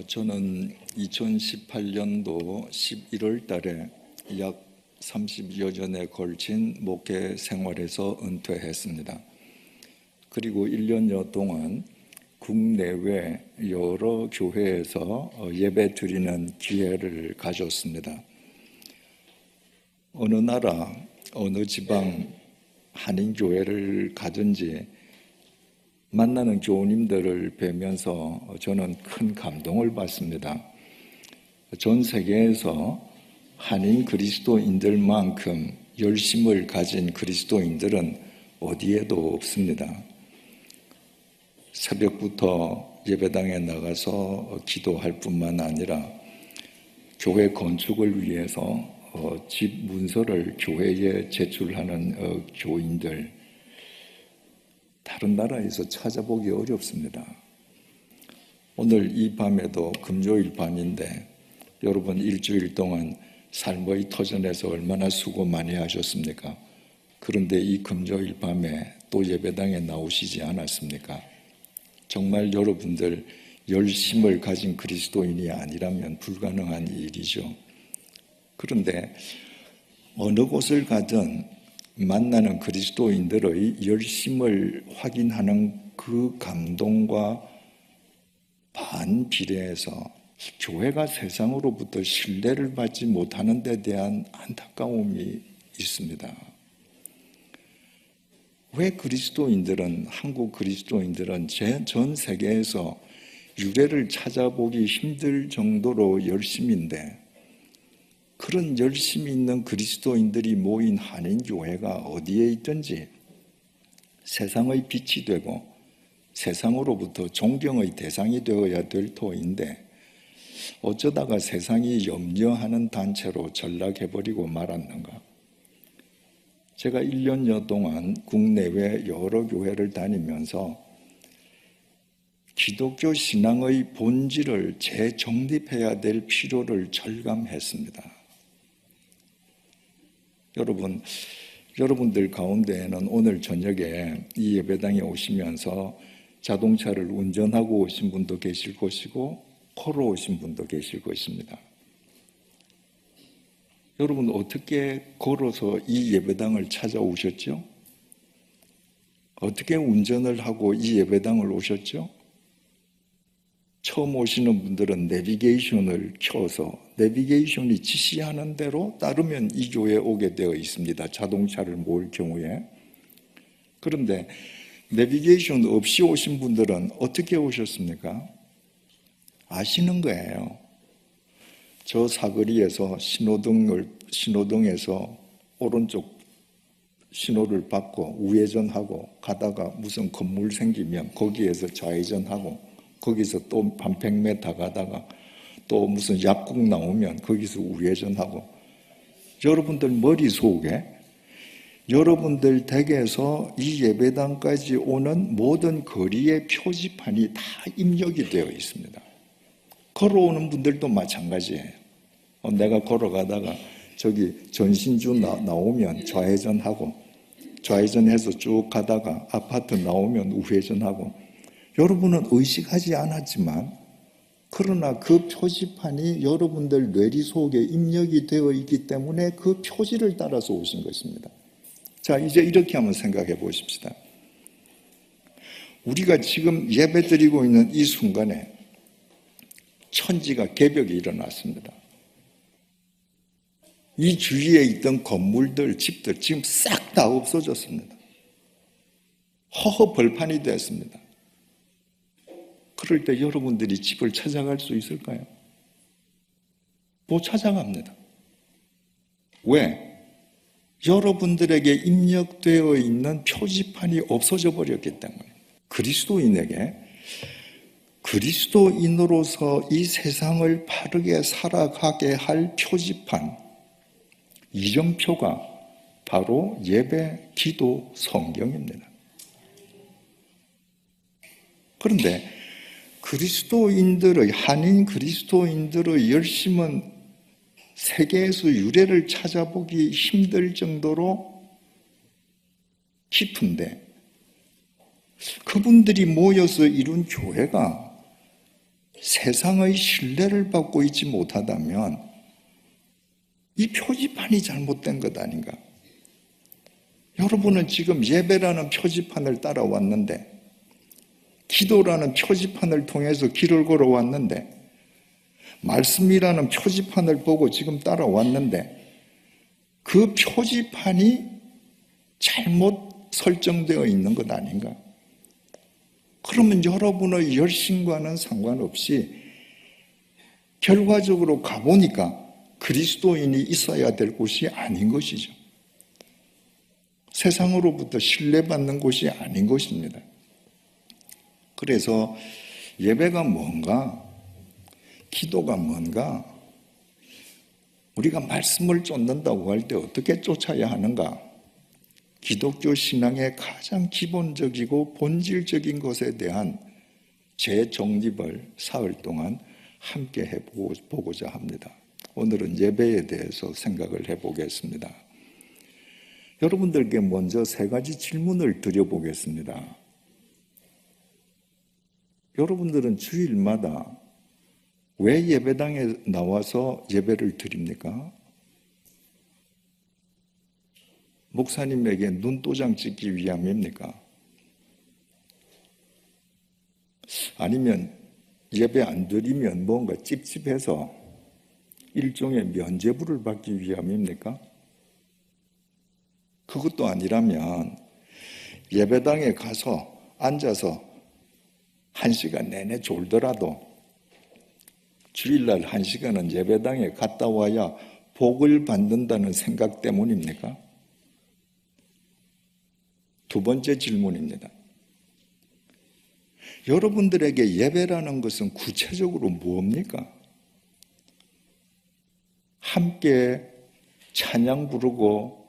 저는 2018년도 11월 달에 약 30여 년에 걸친 목회 생활에서 은퇴했습니다. 그리고 1년여 동안 국내외 여러 교회에서 예배 드리는 기회를 가졌습니다. 어느 나라, 어느 지방 한인교회를 가든지 만나는 교우님들을 뵈면서 저는 큰 감동을 받습니다. 전 세계에서 한인 그리스도인들만큼 열심을 가진 그리스도인들은 어디에도 없습니다. 새벽부터 예배당에 나가서 기도할 뿐만 아니라 교회 건축을 위해서 집 문서를 교회에 제출하는 교인들, 다른 나라에서 찾아보기 어렵습니다. 오늘 이 밤에도 금요일 밤인데 여러분 일주일 동안 삶의 터전에서 얼마나 수고 많이 하셨습니까? 그런데 이 금요일 밤에 또 예배당에 나오시지 않았습니까? 정말 여러분들 열심을 가진 그리스도인이 아니라면 불가능한 일이죠. 그런데 어느 곳을 가든 만나는 그리스도인들의 열심을 확인하는 그 감동과 반비례해서 교회가 세상으로부터 신뢰를 받지 못하는 데 대한 안타까움이 있습니다. 왜 그리스도인들은, 한국 그리스도인들은 전 세계에서 유래를 찾아보기 힘들 정도로 열심인데 그런 열심이 있는 그리스도인들이 모인 한인교회가 어디에 있든지 세상의 빛이 되고 세상으로부터 존경의 대상이 되어야 될 터인데 어쩌다가 세상이 염려하는 단체로 전락해버리고 말았는가? 제가 1년여 동안 국내외 여러 교회를 다니면서 기독교 신앙의 본질을 재정립해야 될 필요를 절감했습니다. 여러분들 가운데에는 오늘 저녁에 이 예배당에 오시면서 자동차를 운전하고 오신 분도 계실 것이고 걸어오신 분도 계실 것입니다. 여러분 어떻게 걸어서 이 예배당을 찾아오셨죠? 어떻게 운전을 하고 이 예배당을 오셨죠? 처음 오시는 분들은 내비게이션을 켜서 내비게이션이 지시하는 대로 따르면 이 교회에 오게 되어 있습니다. 자동차를 모을 경우에. 그런데 내비게이션 없이 오신 분들은 어떻게 오셨습니까? 아시는 거예요. 저 사거리에서 신호등에서 오른쪽 신호를 받고 우회전하고 가다가 무슨 건물 생기면 거기에서 좌회전하고 거기서 또 한 100m 가다가 또 무슨 약국 나오면 거기서 우회전하고 여러분들 머릿속에 여러분들 댁에서 이 예배당까지 오는 모든 거리의 표지판이 다 입력이 되어 있습니다. 걸어오는 분들도 마찬가지예요. 내가 걸어가다가 저기 전신주 나오면 좌회전하고 좌회전해서 쭉 가다가 아파트 나오면 우회전하고 여러분은 의식하지 않았지만 그러나 그 표지판이 여러분들 뇌리 속에 입력이 되어 있기 때문에 그 표지를 따라서 오신 것입니다. 자, 이제 이렇게 한번 생각해 보십시다. 우리가 지금 예배드리고 있는 이 순간에 천지가 개벽이 일어났습니다. 이 주위에 있던 건물들, 집들 지금 싹 다 없어졌습니다. 허허 벌판이 되었습니다. 그럴 때 여러분들이 집을 찾아갈 수 있을까요? 못 찾아갑니다. 왜? 여러분들에게 입력되어 있는 표지판이 없어져 버렸기 때문에. 그리스도인에게 그리스도인으로서 이 세상을 바르게 살아가게 할 표지판, 이정표가 바로 예배, 기도, 성경입니다. 그런데 그리스도인들의, 한인 그리스도인들의 열심은 세계에서 유래를 찾아보기 힘들 정도로 깊은데 그분들이 모여서 이룬 교회가 세상의 신뢰를 받고 있지 못하다면 이 표지판이 잘못된 것 아닌가? 여러분은 지금 예배라는 표지판을 따라왔는데, 기도라는 표지판을 통해서 길을 걸어왔는데, 말씀이라는 표지판을 보고 지금 따라왔는데, 그 표지판이 잘못 설정되어 있는 것 아닌가? 그러면 여러분의 열심과는 상관없이 결과적으로 가보니까 그리스도인이 있어야 될 곳이 아닌 것이죠. 세상으로부터 신뢰받는 곳이 아닌 것입니다. 그래서 예배가 뭔가, 기도가 뭔가, 우리가 말씀을 쫓는다고 할 때 어떻게 쫓아야 하는가? 기독교 신앙의 가장 기본적이고 본질적인 것에 대한 재정립을 사흘 동안 함께 해보고자 합니다. 오늘은 예배에 대해서 생각을 해보겠습니다. 여러분들께 먼저 3가지 질문을 드려보겠습니다. 여러분들은 주일마다 왜 예배당에 나와서 예배를 드립니까? 목사님에게 눈도장 찍기 위함입니까? 아니면 예배 안 드리면 뭔가 찝찝해서 일종의 면죄부를 받기 위함입니까? 그것도 아니라면 예배당에 가서 앉아서 1시간 내내 졸더라도 주일날 1시간은 예배당에 갔다 와야 복을 받는다는 생각 때문입니까? 2번째 질문입니다. 여러분들에게 예배라는 것은 구체적으로 무엇입니까? 함께 찬양 부르고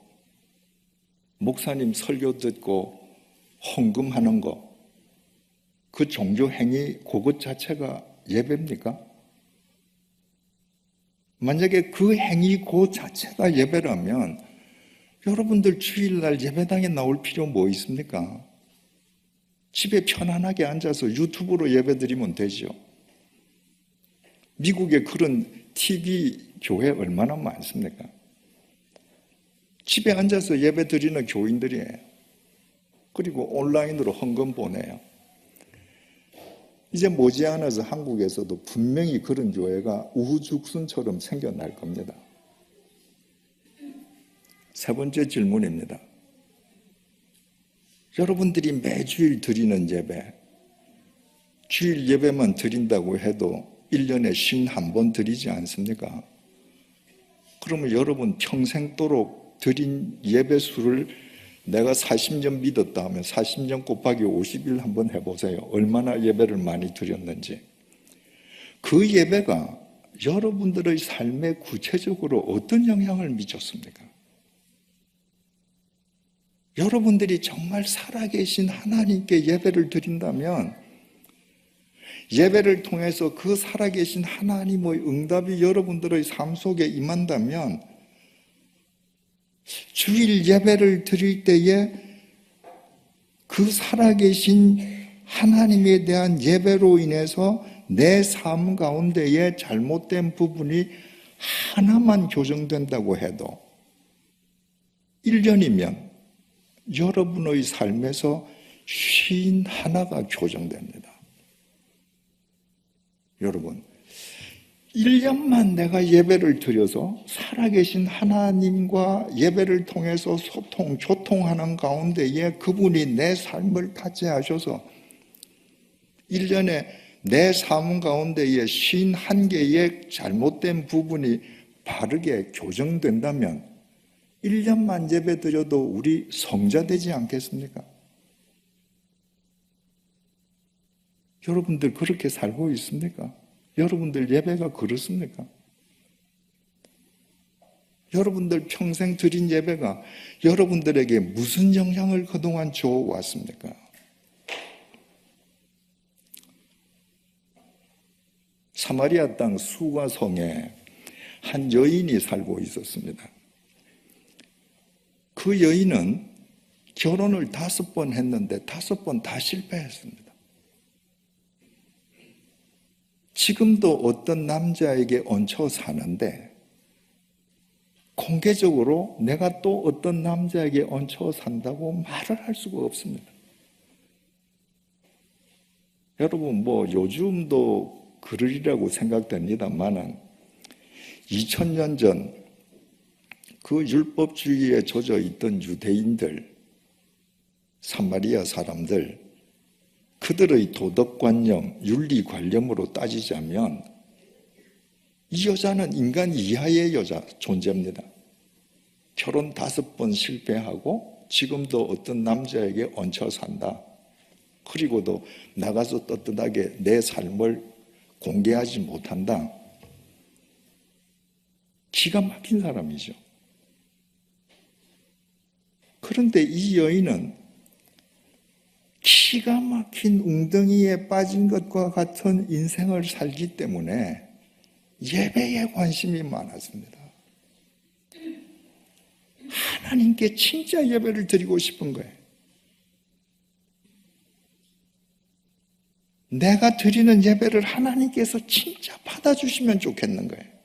목사님 설교 듣고 헌금하는 것, 그 종교 행위 그것 자체가 예배입니까? 만약에 그 행위 그 자체가 예배라면 여러분들 주일날 예배당에 나올 필요 뭐 있습니까? 집에 편안하게 앉아서 유튜브로 예배드리면 되죠. 미국에 그런 TV 교회 얼마나 많습니까? 집에 앉아서 예배드리는 교인들이에요. 그리고 온라인으로 헌금 보내요. 이제 머지않아서 한국에서도 분명히 그런 교회가 우후죽순처럼 생겨날 겁니다. 3번째 질문입니다. 여러분들이 매주일 드리는 예배, 주일 예배만 드린다고 해도 1년에 51번 드리지 않습니까? 그러면 여러분 평생도록 드린 예배 수를 내가 40년 믿었다 하면 40년 곱하기 50일 한번 해보세요. 얼마나 예배를 많이 드렸는지. 그 예배가 여러분들의 삶에 구체적으로 어떤 영향을 미쳤습니까? 여러분들이 정말 살아계신 하나님께 예배를 드린다면 예배를 통해서 그 살아계신 하나님의 응답이 여러분들의 삶 속에 임한다면 주일 예배를 드릴 때에 그 살아계신 하나님에 대한 예배로 인해서 내 삶 가운데에 잘못된 부분이 하나만 교정된다고 해도 1년이면 여러분의 삶에서 51가 교정됩니다. 여러분, 1년만 내가 예배를 드려서 살아계신 하나님과 예배를 통해서 교통하는 가운데에 그분이 내 삶을 타치하셔서 1년에 내 삶 가운데에 51개의 잘못된 부분이 바르게 교정된다면 1년만 예배 드려도 우리 성자 되지 않겠습니까? 여러분들 그렇게 살고 있습니까? 여러분들 예배가 그렇습니까? 여러분들 평생 드린 예배가 여러분들에게 무슨 영향을 그동안 주어왔습니까? 사마리아 땅 수가 성에 한 여인이 살고 있었습니다. 그 여인은 결혼을 5번 했는데 5번 다 실패했습니다. 지금도 어떤 남자에게 얹혀 사는데 공개적으로 내가 또 어떤 남자에게 얹혀 산다고 말을 할 수가 없습니다. 여러분, 요즘도 그러리라고 생각됩니다만은 2000년 전 그 율법주의에 젖어 있던 유대인들, 사마리아 사람들, 그들의 도덕관념, 윤리관념으로 따지자면 이 여자는 인간 이하의 여자 존재입니다. 결혼 5번 실패하고 지금도 어떤 남자에게 얹혀 산다. 그리고도 나가서 떳떳하게 내 삶을 공개하지 못한다. 기가 막힌 사람이죠. 그런데 이 여인은 기가 막힌 웅덩이에 빠진 것과 같은 인생을 살기 때문에 예배에 관심이 많았습니다. 하나님께 진짜 예배를 드리고 싶은 거예요. 내가 드리는 예배를 하나님께서 진짜 받아주시면 좋겠는 거예요.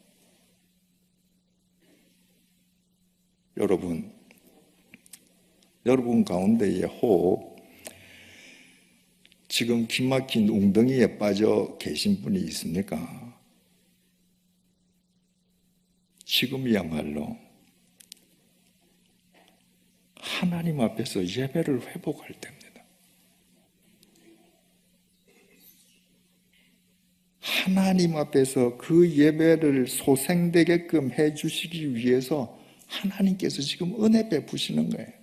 여러분 가운데에 혹 지금 기막힌 웅덩이에 빠져 계신 분이 있습니까? 지금이야말로 하나님 앞에서 예배를 회복할 때입니다. 하나님 앞에서 그 예배를 소생되게끔 해주시기 위해서 하나님께서 지금 은혜 베푸시는 거예요.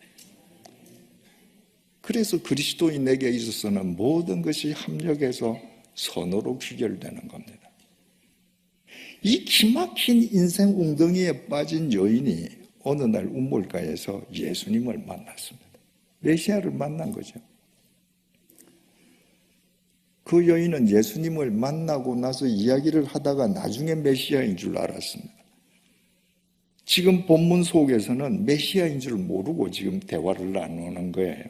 그래서 그리스도인에게 있어서는 모든 것이 합력해서 선으로 귀결되는 겁니다. 이 기막힌 인생 웅덩이에 빠진 여인이 어느 날 우물가에서 예수님을 만났습니다. 메시아를 만난 거죠. 그 여인은 예수님을 만나고 나서 이야기를 하다가 나중에 메시아인 줄 알았습니다. 지금 본문 속에서는 메시아인 줄 모르고 지금 대화를 나누는 거예요.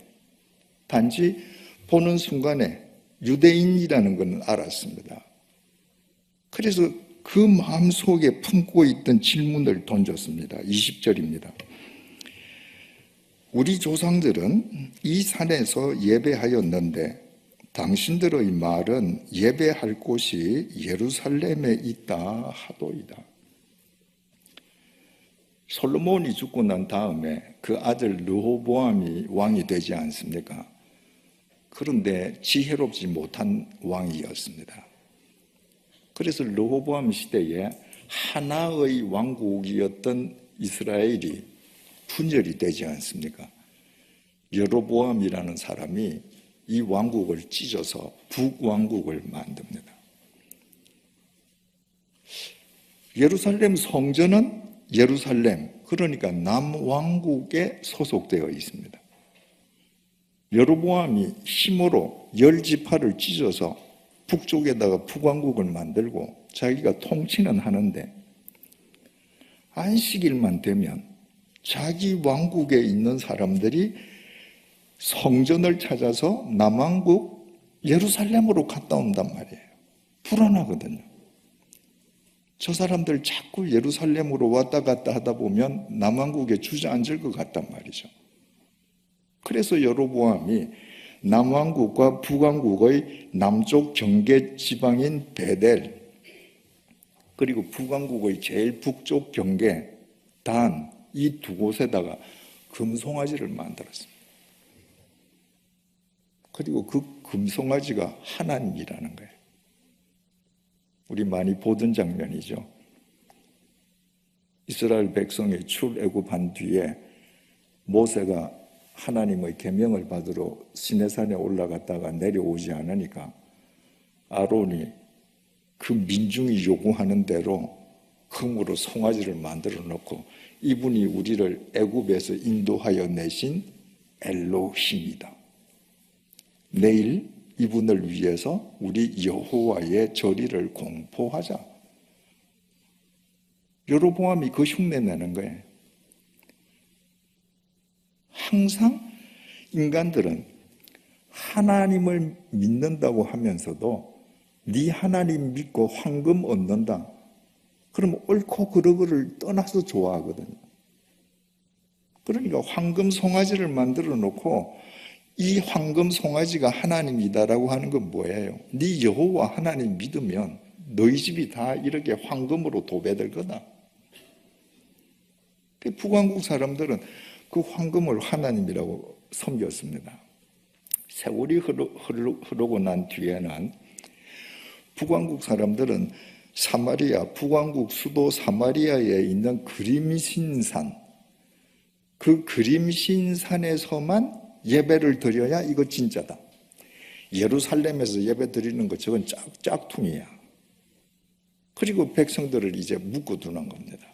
단지 보는 순간에 유대인이라는 건 알았습니다. 그래서 그 마음속에 품고 있던 질문을 던졌습니다. 20절입니다. 우리 조상들은 이 산에서 예배하였는데 당신들의 말은 예배할 곳이 예루살렘에 있다 하도이다. 솔로몬이 죽고 난 다음에 그 아들 르호보암이 왕이 되지 않습니까? 그런데 지혜롭지 못한 왕이었습니다. 그래서 르호보암 시대에 하나의 왕국이었던 이스라엘이 분열이 되지 않습니까? 여로보암이라는 사람이 이 왕국을 찢어서 북왕국을 만듭니다. 예루살렘 성전은 예루살렘, 그러니까 남왕국에 소속되어 있습니다. 여로보암이 힘으로 10지파를 찢어서 북쪽에다가 북왕국을 만들고 자기가 통치는 하는데 안식일만 되면 자기 왕국에 있는 사람들이 성전을 찾아서 남왕국 예루살렘으로 갔다 온단 말이에요. 불안하거든요. 저 사람들 자꾸 예루살렘으로 왔다 갔다 하다 보면 남왕국에 주저앉을 것 같단 말이죠. 그래서 여로보암이 남왕국과 북왕국의 남쪽 경계 지방인 베델, 그리고 북왕국의 제일 북쪽 경계 단, 이 두 곳에다가 금송아지를 만들었습니다. 그리고 그 금송아지가 하나님이라는 거예요. 우리 많이 보던 장면이죠. 이스라엘 백성이 출애굽한 뒤에 모세가 하나님의 계명을 받으러 시내산에 올라갔다가 내려오지 않으니까 아론이 그 민중이 요구하는 대로 금으로 송아지를 만들어 놓고 이분이 우리를 애굽에서 인도하여 내신 엘로힘이다. 내일 이분을 위해서 우리 여호와의 절기를 공포하자. 여로보암이 그 흉내 내는 거예요. 항상 인간들은 하나님을 믿는다고 하면서도 네 하나님 믿고 황금 얻는다. 그럼 옳고 그르고를 떠나서 좋아하거든요. 그러니까 황금 송아지를 만들어 놓고 이 황금 송아지가 하나님이다라고 하는 건 뭐예요? 네 여호와 하나님 믿으면 너희 집이 다 이렇게 황금으로 도배될 거다. 북왕국 사람들은 그 황금을 하나님이라고 섬겼습니다. 세월이 흐르고 난 뒤에는 북왕국 사람들은 사마리아, 북왕국 수도 사마리아에 있는 그림신산, 그 그림신산에서만 예배를 드려야 이거 진짜다. 예루살렘에서 예배 드리는 것 저건 짝퉁이야. 그리고 백성들을 이제 묶어두는 겁니다.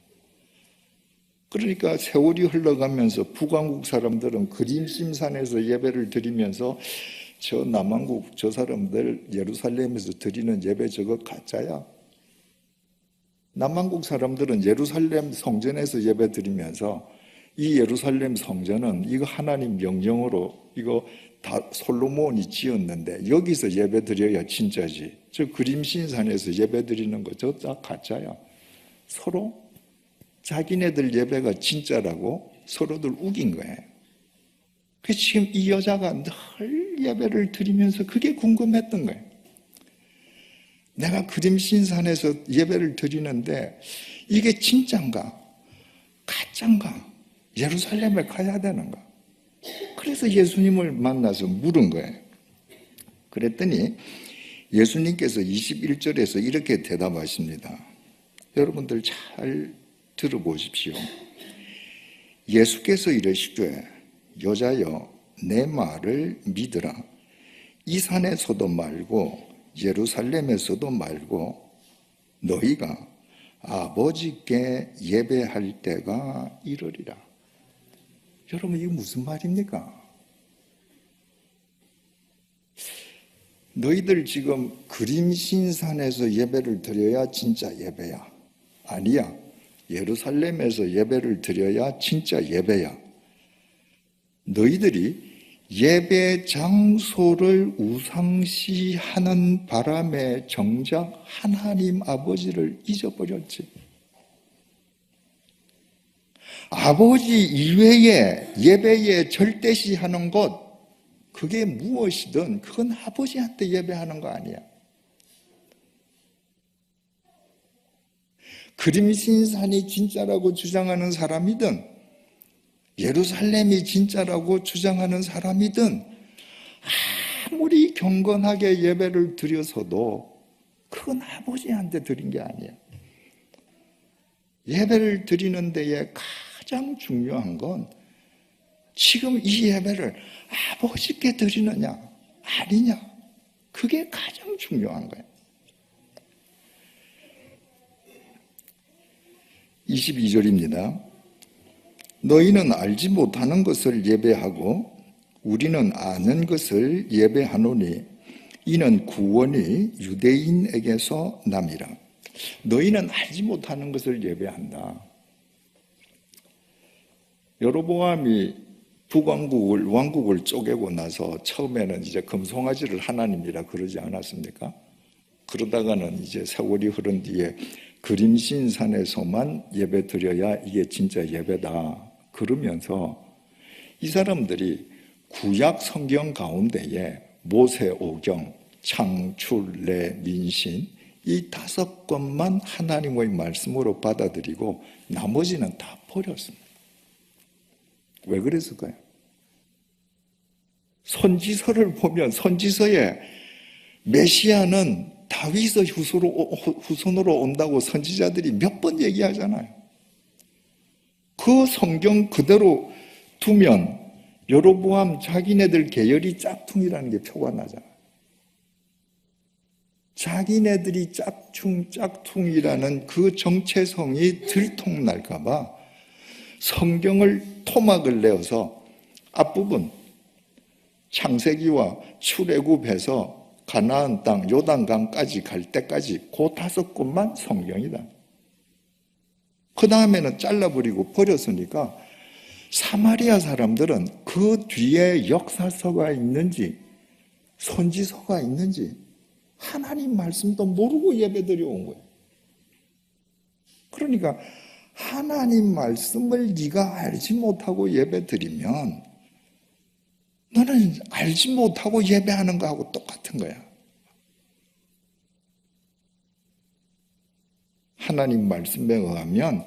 그러니까 세월이 흘러가면서 북왕국 사람들은 그림신산에서 예배를 드리면서 저 남왕국 저 사람들 예루살렘에서 드리는 예배 저거 가짜야. 남왕국 사람들은 예루살렘 성전에서 예배 드리면서 이 예루살렘 성전은 이거 하나님 명령으로 이거 다 솔로몬이 지었는데 여기서 예배 드려야 진짜지. 저 그림신산에서 예배 드리는 거 저 다 가짜야. 서로 자기네들 예배가 진짜라고 서로들 우긴 거예요. 그래서 지금 이 여자가 늘 예배를 드리면서 그게 궁금했던 거예요. 내가 그림신산에서 예배를 드리는데 이게 진짠가 가짠가 예루살렘에 가야 되는가. 그래서 예수님을 만나서 물은 거예요. 그랬더니 예수님께서 21절에서 이렇게 대답하십니다. 여러분들 잘 들어보십시오. 예수께서 이르시되 여자여 내 말을 믿으라. 이 산에서도 말고 예루살렘에서도 말고 너희가 아버지께 예배할 때가 이르리라. 여러분 이게 무슨 말입니까? 너희들 지금 그림신산에서 예배를 드려야 진짜 예배야. 아니야. 예루살렘에서 예배를 드려야 진짜 예배야. 너희들이 예배 장소를 우상시하는 바람에 정작 하나님 아버지를 잊어버렸지. 아버지 이외에 예배에 절대시하는 것, 그게 무엇이든 그건 아버지한테 예배하는 거 아니야. 그림신산이 진짜라고 주장하는 사람이든 예루살렘이 진짜라고 주장하는 사람이든 아무리 경건하게 예배를 드려서도 그건 아버지한테 드린 게 아니야. 예배를 드리는 데에 가장 중요한 건 지금 이 예배를 아버지께 드리느냐 아니냐, 그게 가장 중요한 거예요. 22절입니다. 너희는 알지 못하는 것을 예배하고 우리는 아는 것을 예배하노니 이는 구원이 유대인에게서 남이라. 너희는 알지 못하는 것을 예배한다. 여로보암이 왕국을 쪼개고 나서 처음에는 이제 금송아지를 하나님이라 그러지 않았습니까? 그러다가는 이제 세월이 흐른 뒤에 그림신산에서만 예배 드려야 이게 진짜 예배다 그러면서 이 사람들이 구약 성경 가운데에 모세오경, 창출래, 민신 이 5권만 하나님의 말씀으로 받아들이고 나머지는 다 버렸습니다. 왜 그랬을까요? 선지서를 보면 선지서에 메시아는 다윗의 후손으로 온다고 선지자들이 몇 번 얘기하잖아요. 그 성경 그대로 두면 여로보암 자기네들 계열이 짝퉁이라는 게 표가 나잖아요. 자기네들이 짝퉁이라는 그 정체성이 들통날까 봐 성경을 토막을 내어서 앞부분 창세기와 출애굽해서 가나안 땅 요단강까지 갈 때까지 그 5권만 성경이다. 그 다음에는 잘라버리고 버렸으니까 사마리아 사람들은 그 뒤에 역사서가 있는지 선지서가 있는지 하나님 말씀도 모르고 예배드려 온 거예요. 그러니까 하나님 말씀을 네가 알지 못하고 예배드리면 너는 알지 못하고 예배하는 거하고 똑같은 거야. 하나님 말씀에 의하면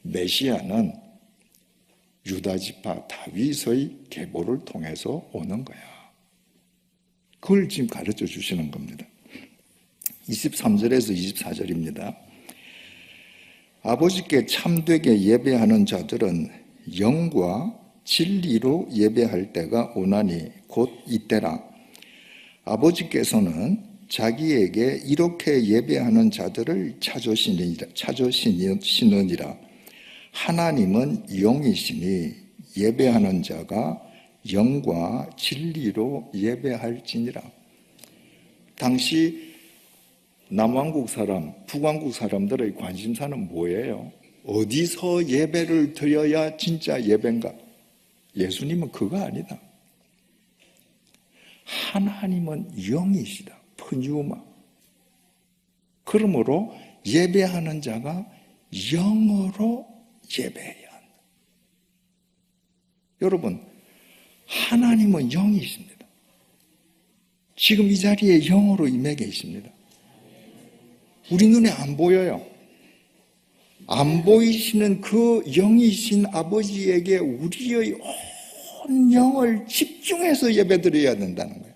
메시아는 유다지파 다윗의 계보를 통해서 오는 거야. 그걸 지금 가르쳐 주시는 겁니다. 23절에서 24절입니다. 아버지께 참되게 예배하는 자들은 영과 진리로 예배할 때가 오나니 곧 이때라. 아버지께서는 자기에게 이렇게 예배하는 자들을 찾으시느니라. 하나님은 영이시니 예배하는 자가 영과 진리로 예배할지니라. 당시 남왕국 사람, 북왕국 사람들의 관심사는 뭐예요? 어디서 예배를 드려야 진짜 예배인가? 예수님은 그거 아니다. 하나님은 영이시다. 푸뉴마. 그러므로 예배하는 자가 영으로 예배해야 한다. 여러분, 하나님은 영이십니다. 지금 이 자리에 영으로 임해 계십니다. 우리 눈에 안 보여요. 안 보이시는 그 영이신 아버지에게 우리의 온 영을 집중해서 예배드려야 된다는 거예요.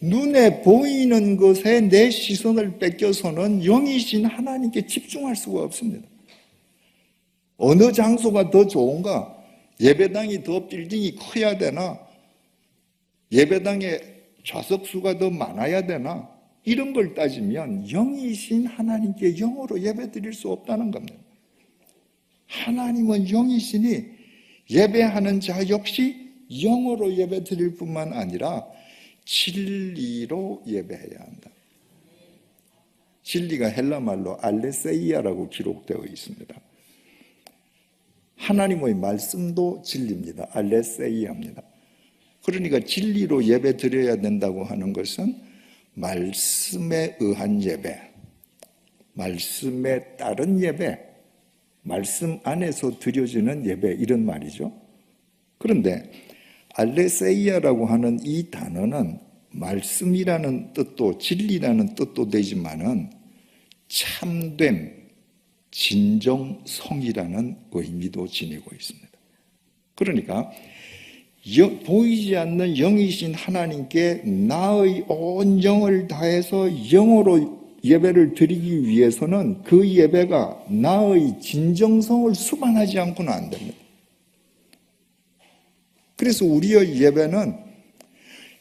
눈에 보이는 것에 내 시선을 뺏겨서는 영이신 하나님께 집중할 수가 없습니다. 어느 장소가 더 좋은가? 예배당이 더 빌딩이 커야 되나? 예배당에 좌석수가 더 많아야 되나? 이런 걸 따지면 영이신 하나님께 영으로 예배드릴 수 없다는 겁니다. 하나님은 영이시니 예배하는 자 역시 영으로 예배드릴 뿐만 아니라 진리로 예배해야 한다. 진리가 헬라말로 알레세이아라고 기록되어 있습니다. 하나님의 말씀도 진리입니다. 알레세이아입니다. 그러니까 진리로 예배드려야 된다고 하는 것은 말씀에 의한 예배, 말씀에 따른 예배, 말씀 안에서 드려지는 예배, 이런 말이죠. 그런데 알레세이아라고 하는 이 단어는 말씀이라는 뜻도 진리라는 뜻도 되지만은 참됨, 진정성이라는 의미도 지니고 있습니다. 그러니까 보이지 않는 영이신 하나님께 나의 온 영을 다해서 영으로 예배를 드리기 위해서는 그 예배가 나의 진정성을 수반하지 않고는 안 됩니다. 그래서 우리의 예배는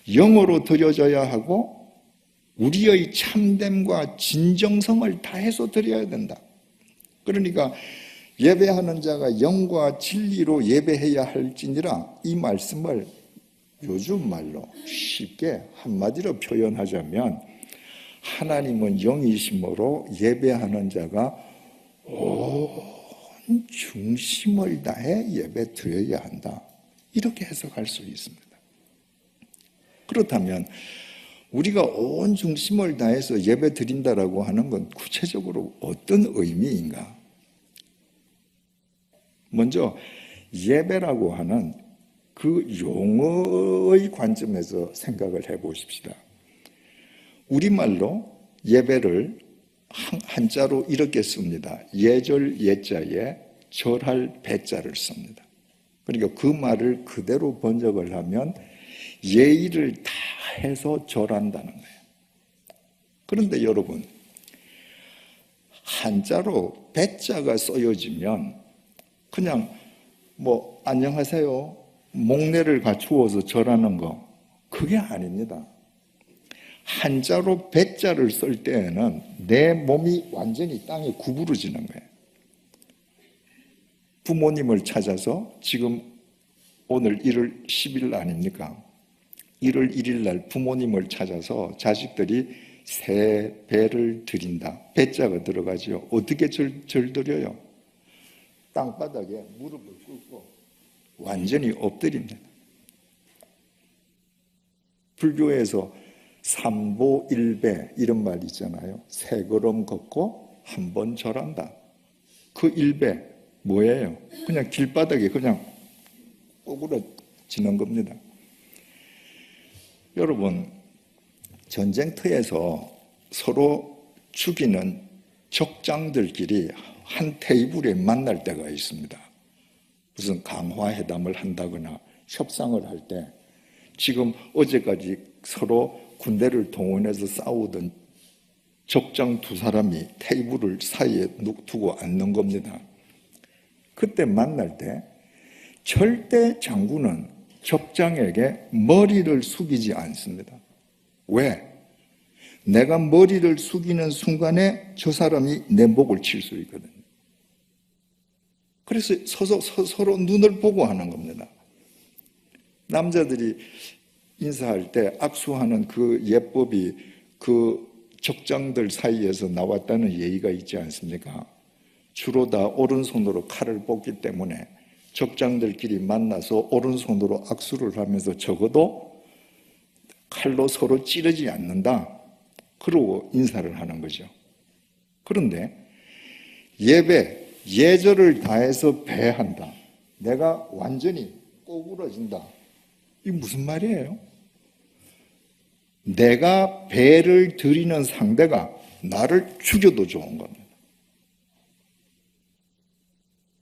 영으로 드려져야 하고 우리의 참됨과 진정성을 다해서 드려야 된다. 그러니까 예배하는 자가 영과 진리로 예배해야 할지니라, 이 말씀을 요즘 말로 쉽게 한마디로 표현하자면 하나님은 영이심으로 예배하는 자가 온 중심을 다해 예배 드려야 한다. 이렇게 해석할 수 있습니다. 그렇다면 우리가 온 중심을 다해서 예배 드린다라고 하는 건 구체적으로 어떤 의미인가? 먼저 예배라고 하는 그 용어의 관점에서 생각을 해보십시다. 우리말로 예배를 한자로 이렇게 씁니다. 예절 예자에 절할 배자를 씁니다. 그러니까 그 말을 그대로 번역을 하면 예의를 다 해서 절한다는 거예요. 그런데 여러분, 한자로 배자가 쓰여지면 그냥 안녕하세요, 목례를 갖추어서 절하는 거, 그게 아닙니다. 한자로 배자를 쓸 때에는 내 몸이 완전히 땅에 구부러지는 거예요. 부모님을 찾아서 지금 오늘 1월 10일 아닙니까? 1월 1일 날 부모님을 찾아서 자식들이 새 배를 드린다. 배자가 들어가죠. 어떻게 절드려요? 땅바닥에 무릎을 꿇고 완전히 엎드립니다. 불교에서 삼보일배 이런 말 있잖아요. 세 걸음 걷고 한 번 절한다. 그 일배 뭐예요? 그냥 길바닥에 그냥 꼬꾸라지는 겁니다. 여러분, 전쟁터에서 서로 죽이는 적장들끼리 한 테이블에 만날 때가 있습니다. 무슨 강화회담을 한다거나 협상을 할 때 지금 어제까지 서로 군대를 동원해서 싸우던 적장 두 사람이 테이블을 사이에 두고 앉는 겁니다. 그때 만날 때 절대 장군은 적장에게 머리를 숙이지 않습니다. 왜? 내가 머리를 숙이는 순간에 저 사람이 내 목을 칠 수 있거든요. 그래서 서로 눈을 보고 하는 겁니다. 남자들이 인사할 때 악수하는 그 예법이 그 적장들 사이에서 나왔다는 예의가 있지 않습니까? 주로 다 오른손으로 칼을 뽑기 때문에 적장들끼리 만나서 오른손으로 악수를 하면서 적어도 칼로 서로 찌르지 않는다. 그러고 인사를 하는 거죠. 그런데 예배, 예절을 다해서 배한다. 내가 완전히 꼬부러진다. 이게 무슨 말이에요? 내가 배를 드리는 상대가 나를 죽여도 좋은 겁니다.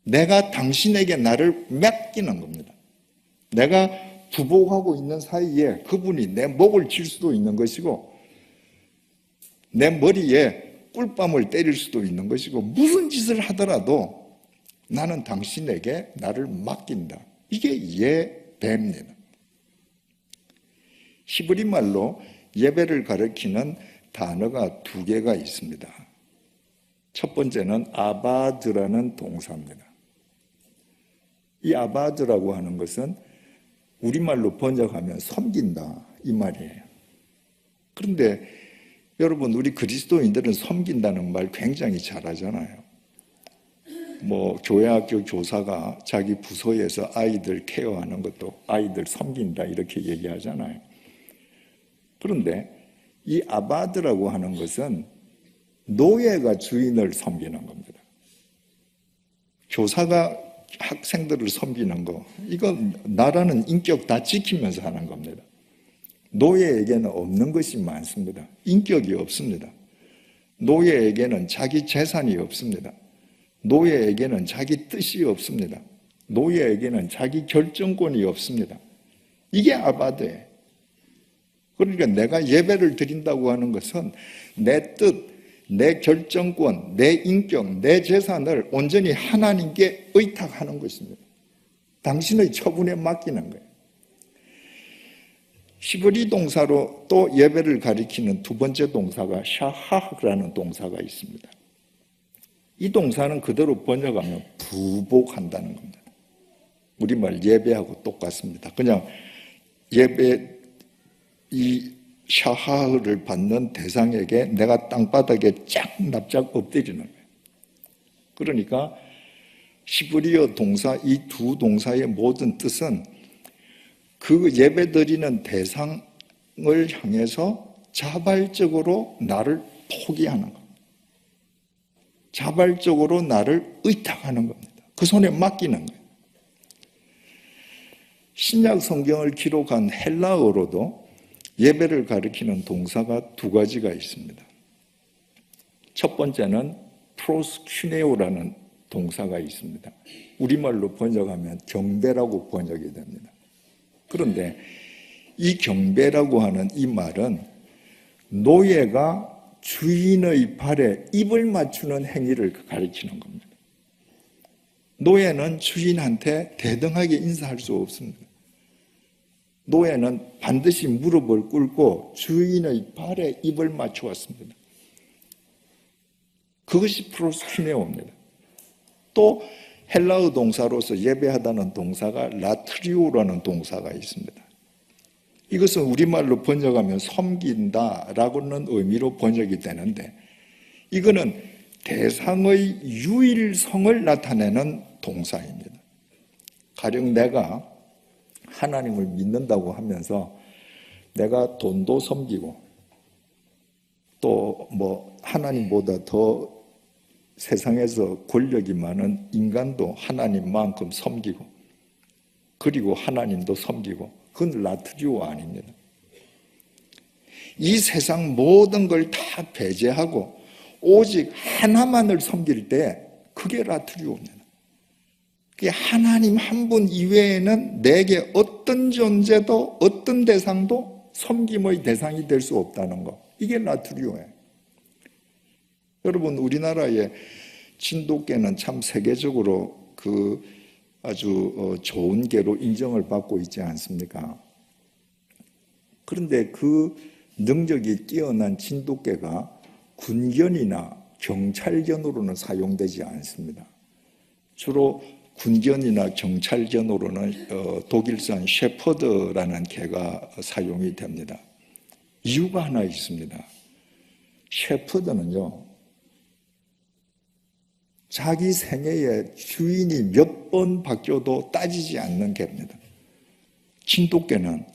내가 당신에게 나를 맡기는 겁니다. 내가 부복하고 있는 사이에 그분이 내 목을 칠 수도 있는 것이고 내 머리에 꿀밤을 때릴 수도 있는 것이고 무슨 짓을 하더라도 나는 당신에게 나를 맡긴다. 이게 예배입니다. 히브리 말로 예배를 가리키는 단어가 두 개가 있습니다. 첫 번째는 아바드라는 동사입니다. 이 아바드라고 하는 것은 우리말로 번역하면 섬긴다 이 말이에요. 그런데 여러분, 우리 그리스도인들은 섬긴다는 말 굉장히 잘하잖아요. 교회학교 교사가 자기 부서에서 아이들 케어하는 것도 아이들 섬긴다 이렇게 얘기하잖아요. 그런데 이 아바드라고 하는 것은 노예가 주인을 섬기는 겁니다. 교사가 학생들을 섬기는 거, 이건 나라는 인격 다 지키면서 하는 겁니다. 노예에게는 없는 것이 많습니다. 인격이 없습니다. 노예에게는 자기 재산이 없습니다. 노예에게는 자기 뜻이 없습니다. 노예에게는 자기 결정권이 없습니다. 이게 아바드예요. 그러니까 내가 예배를 드린다고 하는 것은 내 뜻, 내 결정권, 내 인격, 내 재산을 온전히 하나님께 의탁하는 것입니다. 당신의 처분에 맡기는 거예요. 히브리 동사로 또 예배를 가리키는 두 번째 동사가 샤하라는 동사가 있습니다. 이 동사는 그대로 번역하면 부복한다는 겁니다. 우리말 예배하고 똑같습니다. 그냥 예배 이 샤하를 받는 대상에게 내가 땅바닥에 쫙 납작 엎드리는 거예요. 그러니까 히브리어 동사 이 두 동사의 모든 뜻은 그 예배드리는 대상을 향해서 자발적으로 나를 포기하는 겁니다. 자발적으로 나를 의탁하는 겁니다. 그 손에 맡기는 거예요. 신약 성경을 기록한 헬라어로도 예배를 가리키는 동사가 두 가지가 있습니다. 첫 번째는 프로스큐네오라는 동사가 있습니다. 우리말로 번역하면 경배라고 번역이 됩니다. 그런데 이 경배라고 하는 이 말은 노예가 주인의 발에 입을 맞추는 행위를 가리키는 겁니다. 노예는 주인한테 대등하게 인사할 수 없습니다. 노예는 반드시 무릎을 꿇고 주인의 발에 입을 맞추었습니다. 그것이 프로스큐네오입니다. 또 헬라어 동사로서 예배하다는 동사가 라트리오라는 동사가 있습니다. 이것은 우리말로 번역하면 섬긴다라고는 의미로 번역이 되는데 이거는 대상의 유일성을 나타내는 동사입니다. 가령 내가 하나님을 믿는다고 하면서 내가 돈도 섬기고 또 뭐 하나님보다 더 세상에서 권력이 많은 인간도 하나님만큼 섬기고, 그리고 하나님도 섬기고, 그건 라트리오 아닙니다. 이 세상 모든 걸 다 배제하고 오직 하나만을 섬길 때 그게 라트리오입니다. 그게 하나님 한 분 이외에는 내게 어떤 존재도 어떤 대상도 섬김의 대상이 될 수 없다는 것, 이게 라트리오예요. 여러분, 우리나라의 진돗개는 참 세계적으로 그 아주 좋은 개로 인정을 받고 있지 않습니까? 그런데 그 능력이 뛰어난 진돗개가 군견이나 경찰견으로는 사용되지 않습니다. 주로 군견이나 경찰견으로는 독일산 셰퍼드라는 개가 사용이 됩니다. 이유가 하나 있습니다. 셰퍼드는요, 자기 생애에 주인이 몇 번 바뀌어도 따지지 않는 개입니다. 진돗개는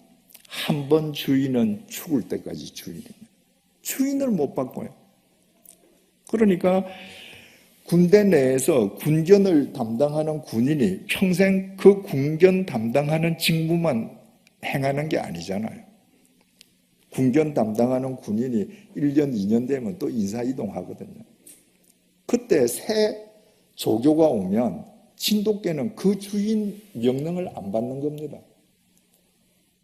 한 번 주인은 죽을 때까지 주인입니다. 주인을 못 바꿔요. 그러니까 군대 내에서 군견을 담당하는 군인이 평생 그 군견 담당하는 직무만 행하는 게 아니잖아요. 군견 담당하는 군인이 1년, 2년 되면 또 인사이동하거든요. 그때 새 조교가 오면 진돗개는 그 주인 명령을 안 받는 겁니다.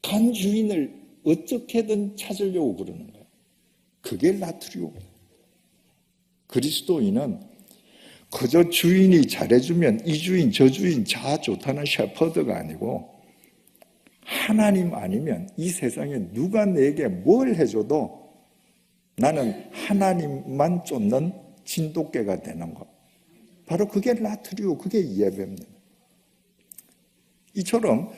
간 주인을 어떻게든 찾으려고 그러는 거예요. 그게 라트리오입니다. 그리스도인은 그저 주인이 잘해주면 이 주인 저 주인 다 좋다는 셰퍼드가 아니고, 하나님 아니면 이 세상에 누가 내게 뭘 해줘도 나는 하나님만 쫓는 진돗개가 되는 것, 바로 그게 라트리오, 그게 예배입니다. 이처럼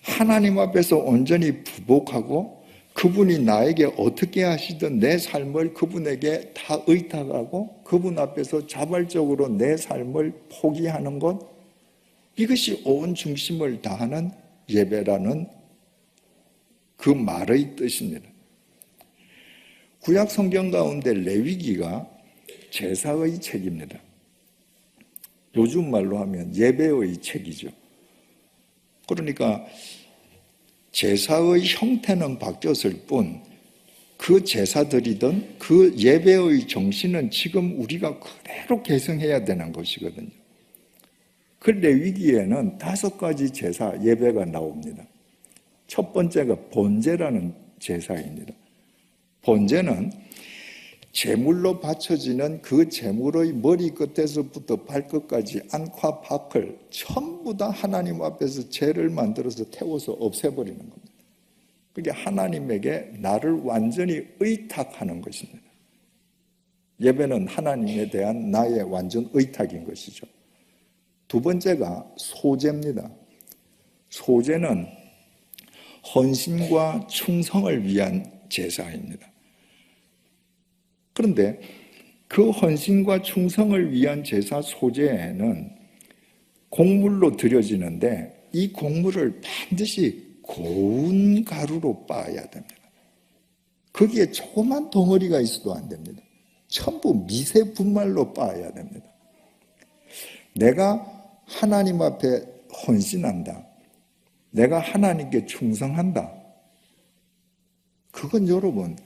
하나님 앞에서 온전히 부복하고 그분이 나에게 어떻게 하시든 내 삶을 그분에게 다 의탁하고 그분 앞에서 자발적으로 내 삶을 포기하는 것, 이것이 온 중심을 다하는 예배라는 그 말의 뜻입니다. 구약 성경 가운데 레위기가 제사의 책입니다. 요즘 말로 하면 예배의 책이죠. 그러니까 제사의 형태는 바뀌었을 뿐 그 제사 드리던 그 예배의 정신은 지금 우리가 그대로 계승해야 되는 것이거든요. 그 레위기에는 5가지 제사 예배가 나옵니다. 첫 번째가 번제라는 제사입니다. 번제는 제물로 바쳐지는 그 제물의 머리끝에서부터 발끝까지 안과 밖을 전부 다 하나님 앞에서 죄를 만들어서 태워서 없애버리는 겁니다. 그게 하나님에게 나를 완전히 의탁하는 것입니다. 예배는 하나님에 대한 나의 완전 의탁인 것이죠. 두 번째가 소제입니다. 소제는 헌신과 충성을 위한 제사입니다. 그런데 그 헌신과 충성을 위한 제사 소제에는 곡물로 드려지는데 이 곡물을 반드시 고운 가루로 빻아야 됩니다. 거기에 조그만 덩어리가 있어도 안 됩니다. 전부 미세 분말로 빻아야 됩니다. 내가 하나님 앞에 헌신한다, 내가 하나님께 충성한다, 그건 여러분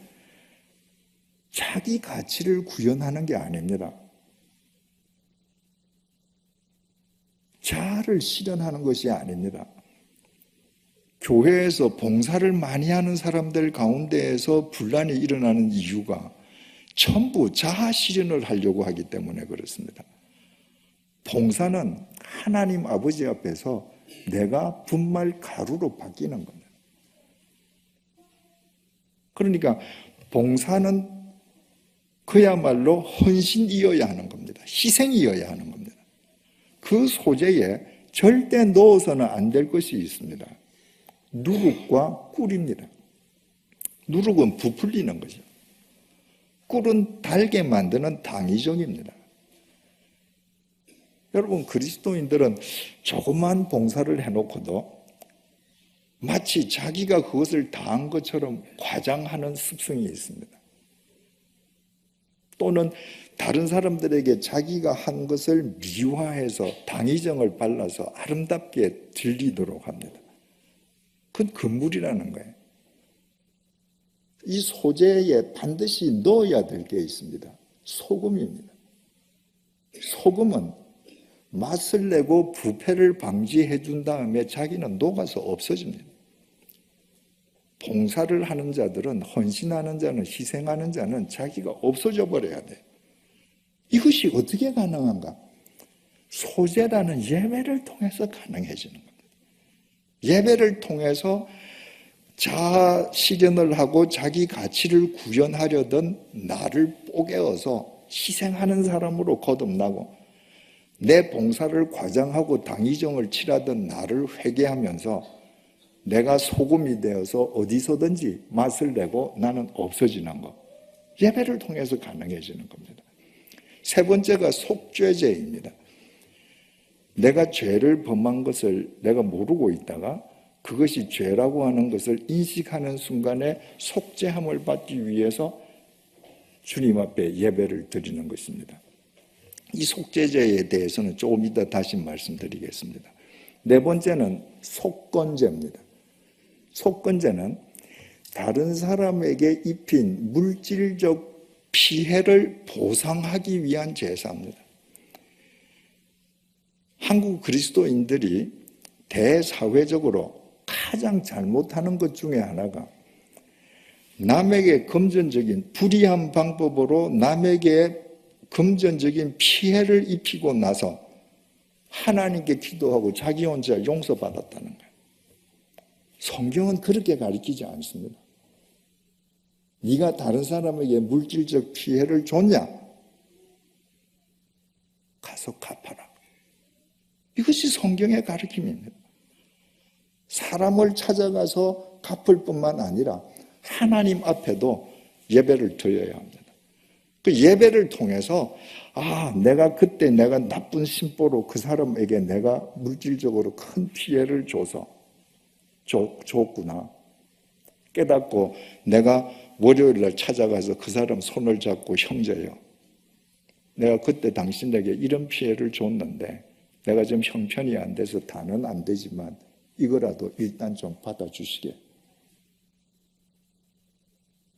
자기 가치를 구현하는 게 아닙니다. 자아를 실현하는 것이 아닙니다. 교회에서 봉사를 많이 하는 사람들 가운데에서 분란이 일어나는 이유가 전부 자아 실현을 하려고 하기 때문에 그렇습니다. 봉사는 하나님 아버지 앞에서 내가 분말 가루로 바뀌는 겁니다. 그러니까 봉사는 그야말로 헌신이어야 하는 겁니다. 희생이어야 하는 겁니다. 그 소재에 절대 넣어서는 안 될 것이 있습니다. 누룩과 꿀입니다. 누룩은 부풀리는 거죠. 꿀은 달게 만드는 당위종입니다. 여러분, 그리스도인들은 조그만 봉사를 해놓고도 마치 자기가 그것을 다한 것처럼 과장하는 습성이 있습니다. 또는 다른 사람들에게 자기가 한 것을 미화해서 당의정을 발라서 아름답게 들리도록 합니다. 그건 금물이라는 거예요. 이 소재에 반드시 넣어야 될 게 있습니다. 소금입니다. 소금은 맛을 내고 부패를 방지해 준 다음에 자기는 녹아서 없어집니다. 봉사를 하는 자들은, 헌신하는 자는, 희생하는 자는 자기가 없어져 버려야 돼요. 이것이 어떻게 가능한가? 소재라는 예배를 통해서 가능해지는 겁니다. 예배를 통해서 자아 실현을 하고 자기 가치를 구현하려던 나를 뽀개어서 희생하는 사람으로 거듭나고, 내 봉사를 과장하고 당의정을 칠하던 나를 회개하면서 내가 소금이 되어서 어디서든지 맛을 내고 나는 없어지는 것. 예배를 통해서 가능해지는 겁니다. 세 번째가 속죄제입니다. 내가 죄를 범한 것을 내가 모르고 있다가 그것이 죄라고 하는 것을 인식하는 순간에 속죄함을 받기 위해서 주님 앞에 예배를 드리는 것입니다. 이 속죄제에 대해서는 조금 이따 다시 말씀드리겠습니다. 네 번째는 속건제입니다. 속건제는 다른 사람에게 입힌 물질적 피해를 보상하기 위한 제사입니다. 한국 그리스도인들이 대사회적으로 가장 잘못하는 것 중에 하나가 남에게 금전적인 불이한 방법으로 남에게 금전적인 피해를 입히고 나서 하나님께 기도하고 자기 혼자 용서받았다는 거예요. 성경은 그렇게 가르치지 않습니다. 네가 다른 사람에게 물질적 피해를 줬냐? 가서 갚아라. 이것이 성경의 가르침입니다. 사람을 찾아가서 갚을 뿐만 아니라 하나님 앞에도 예배를 드려야 합니다. 그 예배를 통해서 내가 그때 내가 나쁜 심보로 그 사람에게 내가 물질적으로 큰 피해를 줬구나 깨닫고 내가 월요일날 찾아가서 그 사람 손을 잡고 형제요, 내가 그때 당신에게 이런 피해를 줬는데 내가 좀 형편이 안 돼서 다는 안 되지만 이거라도 일단 좀 받아주시게.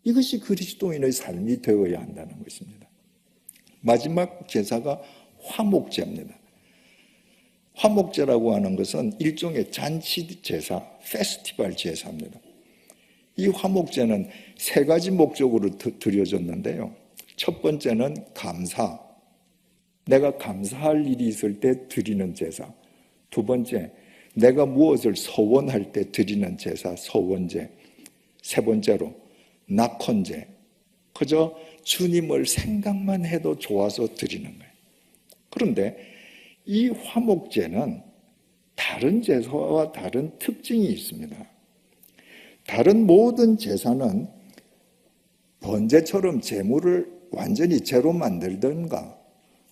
이것이 그리스도인의 삶이 되어야 한다는 것입니다. 마지막 제사가 화목제입니다. 화목제라고 하는 것은 일종의 잔치 제사, 페스티벌 제사입니다. 이 화목제는 세 가지 목적으로 드려졌는데요. 첫 번째는 감사, 내가 감사할 일이 있을 때 드리는 제사. 두 번째, 내가 무엇을 서원할 때 드리는 제사, 서원제. 세 번째로 낙헌제, 그저 주님을 생각만 해도 좋아서 드리는 거예요. 그런데 이 화목제는 다른 제사와 다른 특징이 있습니다. 다른 모든 제사는 번제처럼 제물을 완전히 제로 만들든가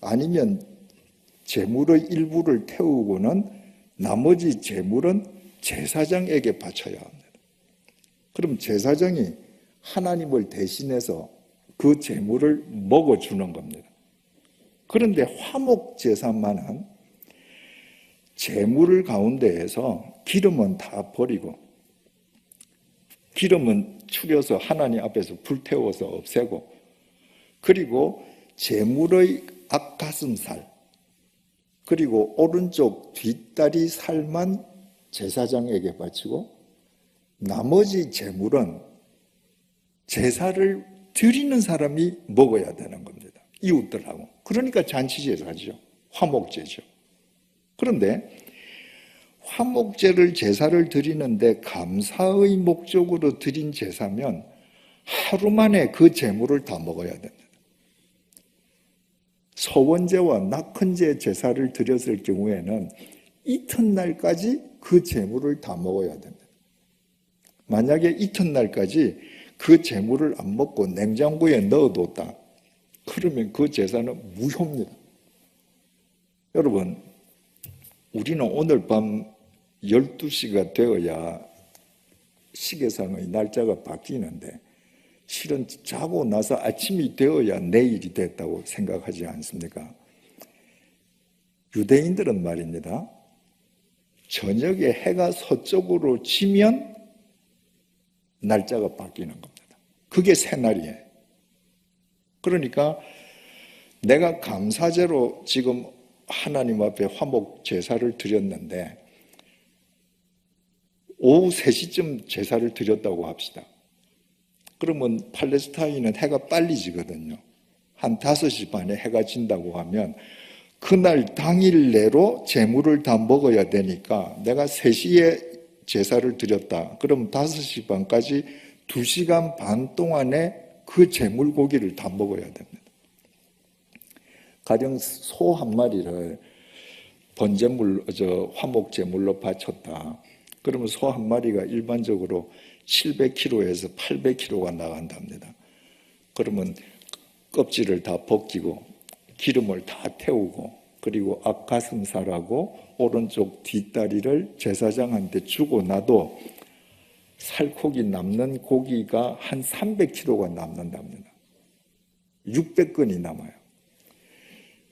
아니면 제물의 일부를 태우고는 나머지 제물은 제사장에게 바쳐야 합니다. 그럼 제사장이 하나님을 대신해서 그 제물을 먹어주는 겁니다. 그런데 화목제사만은 제물 가운데에서 기름은 다 버리고 기름은 추려서 하나님 앞에서 불태워서 없애고 그리고 제물의 앞가슴살 그리고 오른쪽 뒷다리 살만 제사장에게 바치고 나머지 제물은 제사를 드리는 사람이 먹어야 되는 겁니다. 이웃들하고. 그러니까 잔치제사죠. 화목제죠. 그런데 화목제를 제사를 드리는데 감사의 목적으로 드린 제사면 하루 만에 그 제물을 다 먹어야 됩니다. 서원제와 낙헌제 제사를 드렸을 경우에는 이튿날까지 그 제물을 다 먹어야 됩니다. 만약에 이튿날까지 그 제물을 안 먹고 냉장고에 넣어뒀다. 그러면 그 제사는 무효입니다. 여러분, 우리는 오늘 밤 12시가 되어야 시계상의 날짜가 바뀌는데 실은 자고 나서 아침이 되어야 내일이 됐다고 생각하지 않습니까? 유대인들은 말입니다. 저녁에 해가 서쪽으로 지면 날짜가 바뀌는 겁니다. 그게 새날이에요. 그러니까 내가 감사제로 지금 하나님 앞에 화목 제사를 드렸는데 오후 3시쯤 제사를 드렸다고 합시다. 그러면 팔레스타인은 해가 빨리 지거든요. 한 5시 반에 해가 진다고 하면 그날 당일 내로 제물을 다 먹어야 되니까 내가 3시에 제사를 드렸다. 그럼 5시 반까지 2시간 반 동안에 그 제물 고기를 다 먹어야 됩니다. 가령 소 한 마리를 번제물, 화목 제물로 바쳤다. 그러면 소 한 마리가 일반적으로 700kg에서 800kg가 나간답니다. 그러면 껍질을 다 벗기고 기름을 다 태우고 그리고 앞가슴살하고 오른쪽 뒷다리를 제사장한테 주고 나도 살코기 남는 고기가 한 300kg가 남는답니다. 600근이 남아요.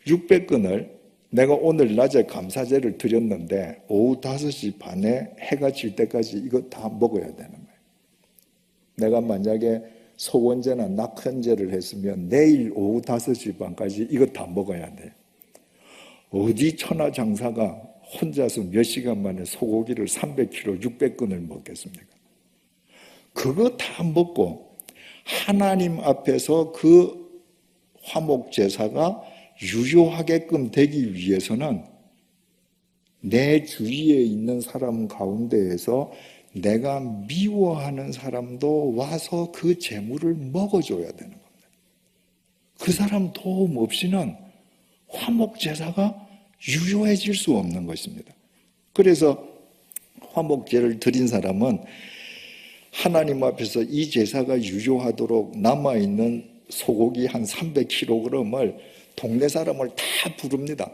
600근을 내가 오늘 낮에 감사제를 드렸는데 오후 5시 반에 해가 질 때까지 이거 다 먹어야 되는 거예요. 내가 만약에 소원제나 낙헌제를 했으면 내일 오후 5시 반까지 이거 다 먹어야 돼요. 어디 천하장사가 혼자서 몇 시간 만에 소고기를 300kg, 600근을 먹겠습니까? 그거 다 먹고 하나님 앞에서 그 화목제사가 유효하게끔 되기 위해서는 내 주위에 있는 사람 가운데에서 내가 미워하는 사람도 와서 그 제물을 먹어줘야 되는 겁니다. 그 사람 도움 없이는 화목제사가 유효해질 수 없는 것입니다. 그래서 화목제를 드린 사람은 하나님 앞에서 이 제사가 유효하도록 남아있는 소고기 한 300kg을 동네 사람을 다 부릅니다.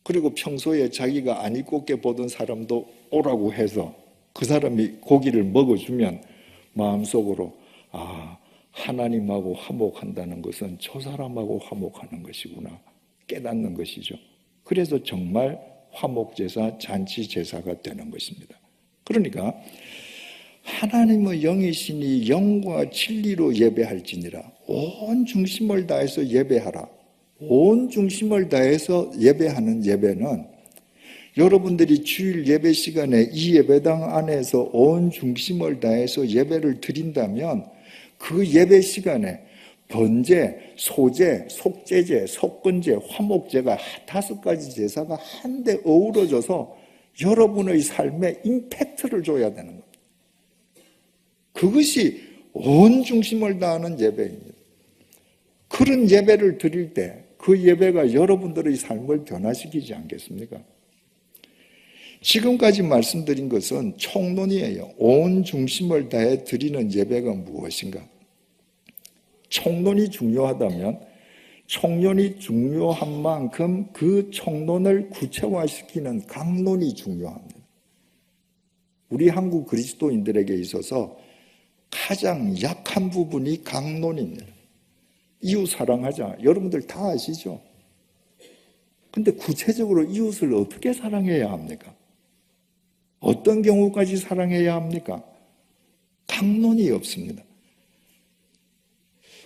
그리고 평소에 자기가 안 이꼽게 보던 사람도 오라고 해서 그 사람이 고기를 먹어주면 마음속으로 하나님하고 화목한다는 것은 저 사람하고 화목하는 것이구나 깨닫는 것이죠. 그래서 정말 화목제사, 잔치제사가 되는 것입니다. 그러니까 하나님의 영이시니 영과 진리로 예배할지니라. 온 중심을 다해서 예배하라. 온 중심을 다해서 예배하는 예배는 여러분들이 주일 예배 시간에 이 예배당 안에서 온 중심을 다해서 예배를 드린다면 그 예배 시간에 번제, 소제, 속제제, 속건제, 화목제가 5가지 제사가 한데 어우러져서 여러분의 삶에 임팩트를 줘야 되는 겁니다. 그것이 온 중심을 다하는 예배입니다. 그런 예배를 드릴 때 그 예배가 여러분들의 삶을 변화시키지 않겠습니까? 지금까지 말씀드린 것은 총론이에요. 온 중심을 다해 드리는 예배가 무엇인가? 총론이 중요하다면 총론이 중요한 만큼 그 총론을 구체화시키는 강론이 중요합니다. 우리 한국 그리스도인들에게 있어서 가장 약한 부분이 강론입니다. 이웃 사랑하자. 여러분들 다 아시죠? 근데 구체적으로 이웃을 어떻게 사랑해야 합니까? 어떤 경우까지 사랑해야 합니까? 강론이 없습니다.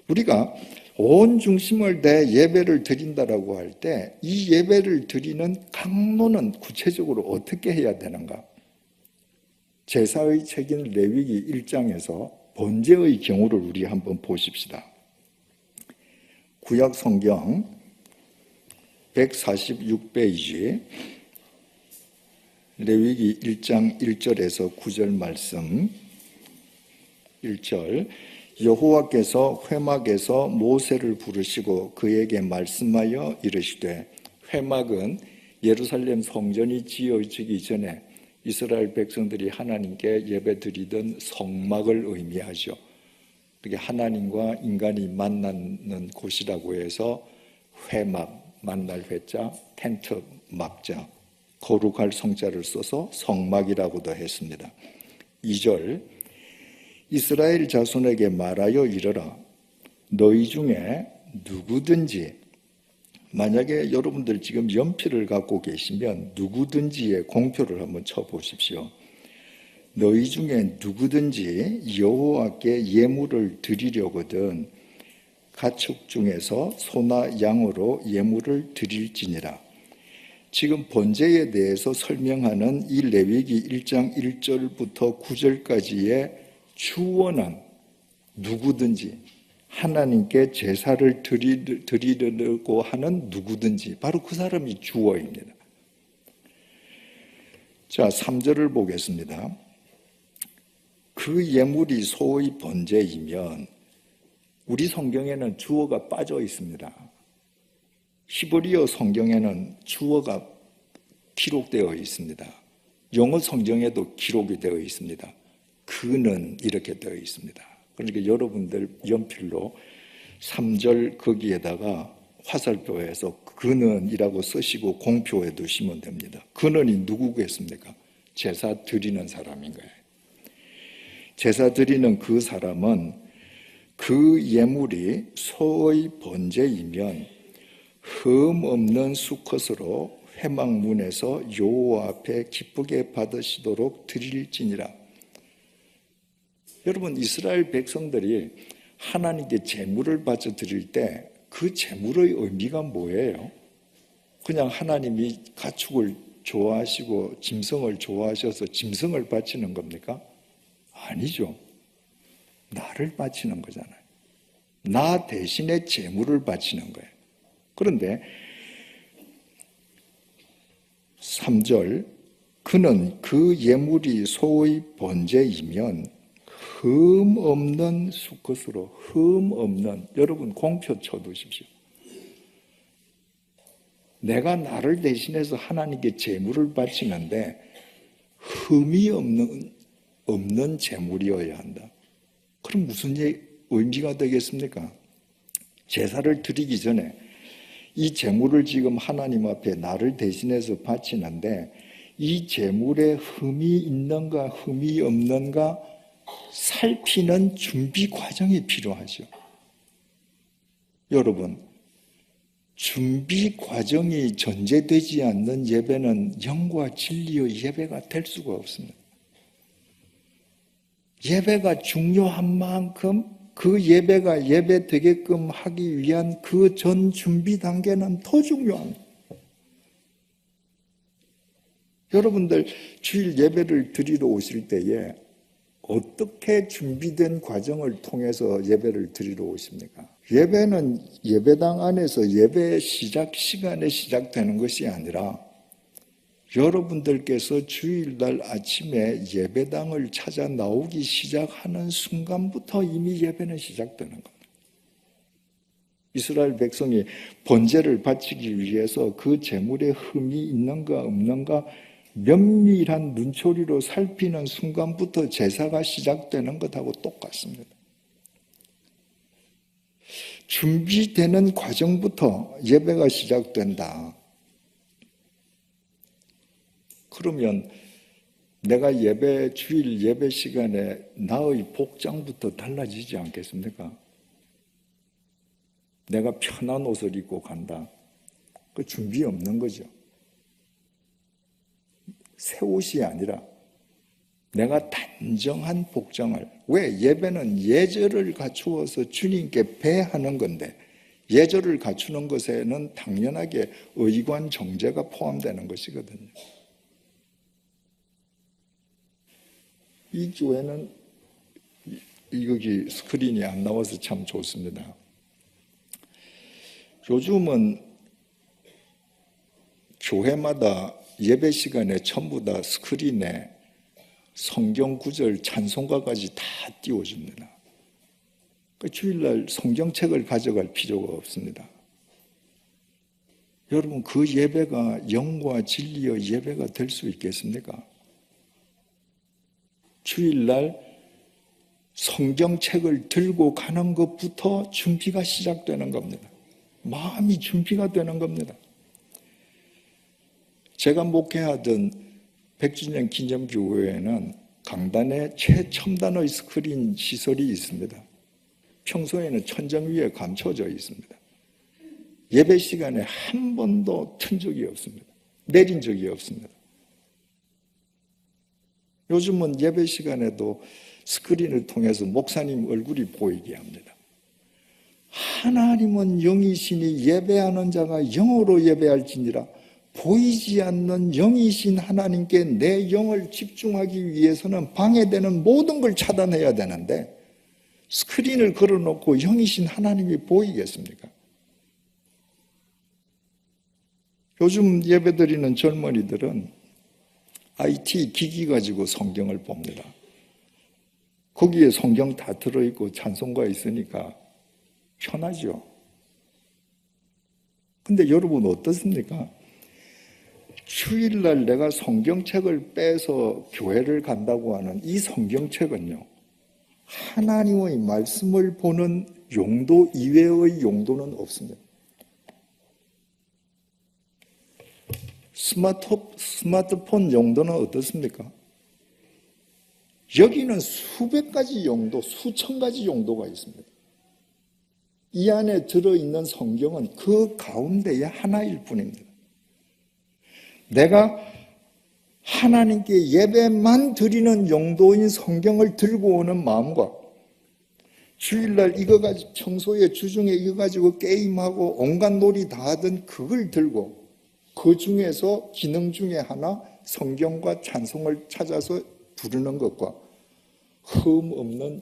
우리가 온 중심을 내 예배를 드린다라고 할 때 이 예배를 드리는 강론은 구체적으로 어떻게 해야 되는가? 제사의 책인 레위기 1장에서 번제의 경우를 우리 한번 보십시다. 구약 성경 146페이지 레위기 1장 1절에서 9절 말씀 1절 여호와께서 회막에서 모세를 부르시고 그에게 말씀하여 이르시되 회막은 예루살렘 성전이 지어지기 전에 이스라엘 백성들이 하나님께 예배드리던 성막을 의미하죠. 그게 하나님과 인간이 만나는 곳이라고 해서 회막, 만날 회자, 텐트 막자, 거룩할 성자를 써서 성막이라고도 했습니다. 2절 이스라엘 자손에게 말하여 이르라. 너희 중에 누구든지, 만약에 여러분들 지금 연필을 갖고 계시면 누구든지의 공표를 한번 쳐보십시오. 너희 중에 누구든지 여호와께 예물을 드리려거든 가축 중에서 소나 양으로 예물을 드릴지니라. 지금 번제에 대해서 설명하는 이 레위기 1장 1절부터 9절까지의 주어는 누구든지, 하나님께 제사를 드리려고 하는 누구든지, 바로 그 사람이 주어입니다. 자, 3절을 보겠습니다. 그 예물이 소의 번제이면, 우리 성경에는 주어가 빠져 있습니다. 히브리어 성경에는 주어가 기록되어 있습니다. 영어 성경에도 기록이 되어 있습니다. 그는 이렇게 되어 있습니다. 그러니까 여러분들 연필로 3절 거기에다가 화살표에서 그는이라고 쓰시고 공표해 두시면 됩니다. 그는이 누구겠습니까? 제사 드리는 사람인 거예요. 제사 드리는 그 사람은 그 예물이 소의 번제이면 흠 없는 수컷으로 회막문에서 여호와 앞에 기쁘게 받으시도록 드릴지니라. 여러분, 이스라엘 백성들이 하나님께 제물을 바쳐 드릴 때 그 제물의 의미가 뭐예요? 그냥 하나님이 가축을 좋아하시고 짐승을 좋아하셔서 짐승을 바치는 겁니까? 아니죠. 나를 바치는 거잖아요. 나 대신에 제물을 바치는 거예요. 그런데 3절, 그는 그 예물이 소의 번제이면 흠 없는 수컷으로, 흠 없는, 여러분 공표 쳐두십시오. 내가 나를 대신해서 하나님께 제물을 바치는데 흠이 없는 제물이어야 한다. 그럼 무슨 의미가 되겠습니까? 제사를 드리기 전에 이 제물을 지금 하나님 앞에 나를 대신해서 바치는데 이 제물에 흠이 있는가 흠이 없는가 살피는 준비 과정이 필요하죠. 여러분, 준비 과정이 전제되지 않는 예배는 영과 진리의 예배가 될 수가 없습니다. 예배가 중요한 만큼 그 예배가 예배 되게끔 하기 위한 그 전 준비 단계는 더 중요합니다. 여러분들 주일 예배를 드리러 오실 때에 어떻게 준비된 과정을 통해서 예배를 드리러 오십니까? 예배는 예배당 안에서 예배 시작 시간에 시작되는 것이 아니라 여러분들께서 주일날 아침에 예배당을 찾아 나오기 시작하는 순간부터 이미 예배는 시작되는 겁니다. 이스라엘 백성이 번제를 바치기 위해서 그 제물에 흠이 있는가 없는가 면밀한 눈초리로 살피는 순간부터 제사가 시작되는 것하고 똑같습니다. 준비되는 과정부터 예배가 시작된다. 그러면 내가 주일 예배 시간에 나의 복장부터 달라지지 않겠습니까? 내가 편한 옷을 입고 간다. 그 준비 없는 거죠. 새 옷이 아니라 내가 단정한 복장을, 왜? 예배는 예절을 갖추어서 주님께 배하는 건데 예절을 갖추는 것에는 당연하게 의관 정제가 포함되는 것이거든요. 이 교회는 여기 스크린이 안 나와서 참 좋습니다. 요즘은 교회마다 예배 시간에 전부 다 스크린에 성경 구절 찬송가까지 다 띄워줍니다. 주일날 성경책을 가져갈 필요가 없습니다. 여러분, 그 예배가 영과 진리의 예배가 될 수 있겠습니까? 주일날 성경책을 들고 가는 것부터 준비가 시작되는 겁니다. 마음이 준비가 되는 겁니다. 제가 목회하던 100주년 기념교회에는 강단에 최첨단의 스크린 시설이 있습니다. 평소에는 천정 위에 감춰져 있습니다. 예배 시간에 한 번도 튼 적이 없습니다. 내린 적이 없습니다. 요즘은 예배 시간에도 스크린을 통해서 목사님 얼굴이 보이게 합니다. 하나님은 영이시니 예배하는 자가 영으로 예배할지니라. 보이지 않는 영이신 하나님께 내 영을 집중하기 위해서는 방해되는 모든 걸 차단해야 되는데 스크린을 걸어놓고 영이신 하나님이 보이겠습니까? 요즘 예배드리는 젊은이들은 IT 기기 가지고 성경을 봅니다. 거기에 성경 다 들어있고 찬송가 있으니까 편하죠. 근데 여러분 어떻습니까? 주일날 내가 성경책을 빼서 교회를 간다고 하는 이 성경책은요, 하나님의 말씀을 보는 용도 이외의 용도는 없습니다. 스마트폰 용도는 어떻습니까? 여기는 수백 가지 용도, 수천 가지 용도가 있습니다. 이 안에 들어있는 성경은 그 가운데의 하나일 뿐입니다. 내가 하나님께 예배만 드리는 용도인 성경을 들고 오는 마음과 주일날 이거 가지고 평소에 주중에 이거 가지고 게임하고 온갖 놀이 다 하던 그걸 들고 그 중에서 기능 중에 하나 성경과 찬송을 찾아서 부르는 것과 흠 없는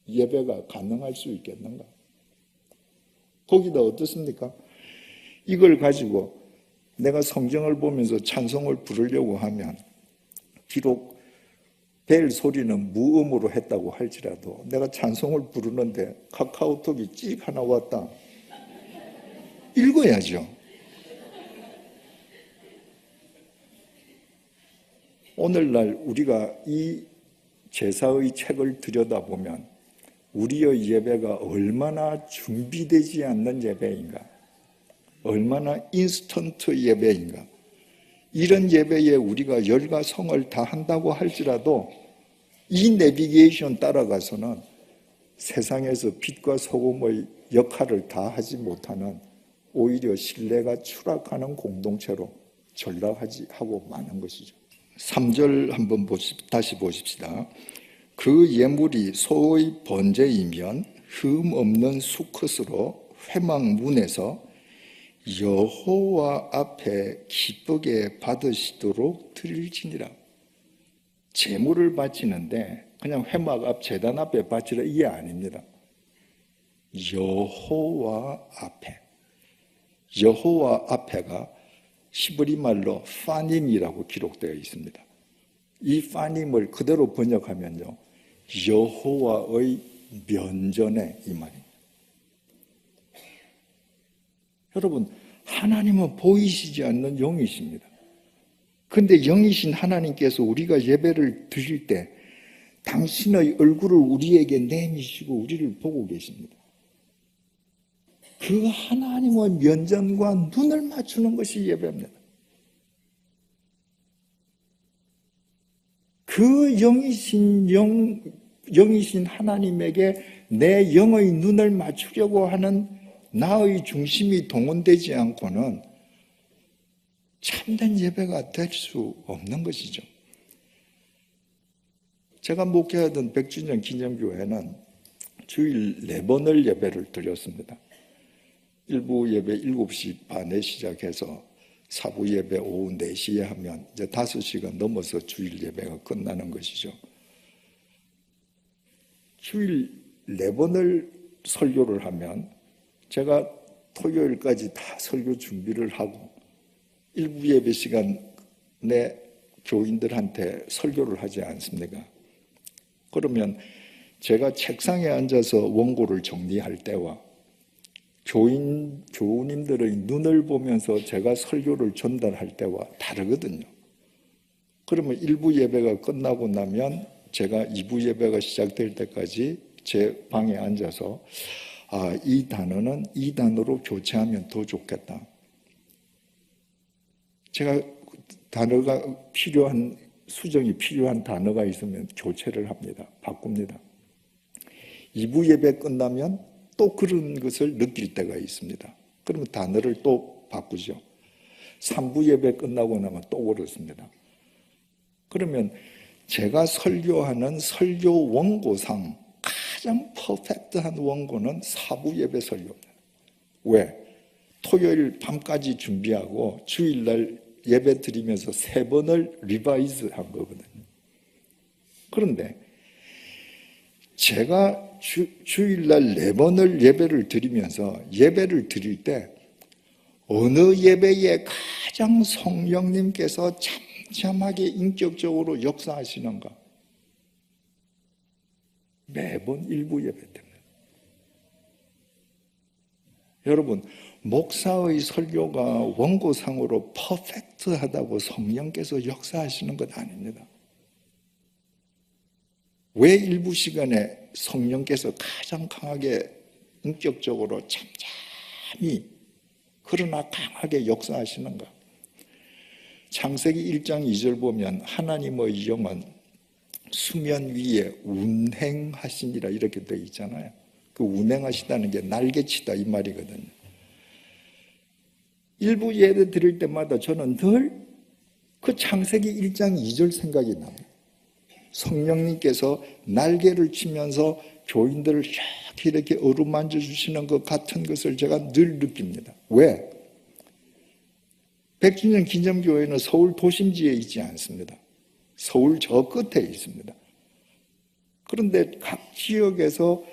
예배가 가능할 수 있겠는가? 거기다 어떻습니까? 이걸 가지고 내가 성경을 보면서 찬송을 부르려고 하면 비록 벨 소리는 무음으로 했다고 할지라도 내가 찬송을 부르는데 카카오톡이 찍 하나 왔다. 읽어야죠. 오늘날 우리가 이 제사의 책을 들여다보면 우리의 예배가 얼마나 준비되지 않는 예배인가, 얼마나 인스턴트 예배인가. 이런 예배에 우리가 열과 성을 다 한다고 할지라도 이 내비게이션 따라가서는 세상에서 빛과 소금의 역할을 다 하지 못하는 오히려 신뢰가 추락하는 공동체로 전락하고 마는 것이죠. 3절 한번 다시 보십시다. 그 예물이 소의 번제이면 흠 없는 수컷으로 회막문에서 여호와 앞에 기쁘게 받으시도록 드릴지니라. 제물을 바치는데 그냥 회막 앞 제단 앞에 바치라 이게 아닙니다. 여호와 앞에. 여호와 앞에가 히브리 말로 파님이라고 기록되어 있습니다. 이 파님을 그대로 번역하면요, 여호와의 면전에 이 말입니다. 여러분, 하나님은 보이시지 않는 영이십니다. 그런데 영이신 하나님께서 우리가 예배를 드릴 때 당신의 얼굴을 우리에게 내미시고 우리를 보고 계십니다. 그 하나님의 면전과 눈을 맞추는 것이 예배입니다. 그 영이신 하나님에게 내 영의 눈을 맞추려고 하는 나의 중심이 동원되지 않고는 참된 예배가 될 수 없는 것이죠. 제가 목회하던 100주년 기념교회는 주일 4번을 예배를 드렸습니다. 일부 예배 7시 반에 시작해서 사부 예배 오후 4시에 하면 이제 5시가 넘어서 주일 예배가 끝나는 것이죠. 주일 4번을 설교를 하면 제가 토요일까지 다 설교 준비를 하고 일부 예배 시간에 교인들한테 설교를 하지 않습니까? 그러면 제가 책상에 앉아서 원고를 정리할 때와 교우님들의 눈을 보면서 제가 설교를 전달할 때와 다르거든요. 그러면 1부 예배가 끝나고 나면 제가 2부 예배가 시작될 때까지 제 방에 앉아서 이 단어는 이 단어로 교체하면 더 좋겠다. 제가 단어가 필요한 수정이 필요한 단어가 있으면 교체를 합니다. 바꿉니다. 2부 예배 끝나면 또 그런 것을 느낄 때가 있습니다. 그러면 단어를 또 바꾸죠. 3부 예배 끝나고 나면 또 그렇습니다. 그러면 제가 설교하는 설교 원고상 가장 퍼펙트한 원고는 4부 예배 설교입니다. 왜? 토요일 밤까지 준비하고 주일날 예배 드리면서 3번을 리바이즈 한 거거든요. 그런데 제가 주일날 4번을 예배를 드리면서 예배를 드릴 때 어느 예배에 가장 성령님께서 잠잠하게 인격적으로 역사하시는가? 매번 일부 예배 때문에. 여러분, 목사의 설교가 원고상으로 퍼펙트하다고 성령께서 역사하시는 것 아닙니다. 왜 일부 시간에 성령께서 가장 강하게 인격적으로 잠잠히 그러나 강하게 역사하시는가? 창세기 1장 2절 보면 하나님의 영은 수면 위에 운행하시니라 이렇게 되어 있잖아요. 그 운행하시다는 게 날개치다 이 말이거든요. 일부 예배 드릴 때마다 저는 늘 그 창세기 1장 2절 생각이 납니다. 성령님께서 날개를 치면서 교인들을 이렇게 어루만져 주시는 것 같은 것을 제가 늘 느낍니다. 왜? 100주년 기념교회는 서울 도심지에 있지 않습니다. 서울 저 끝에 있습니다. 그런데 각 지역에서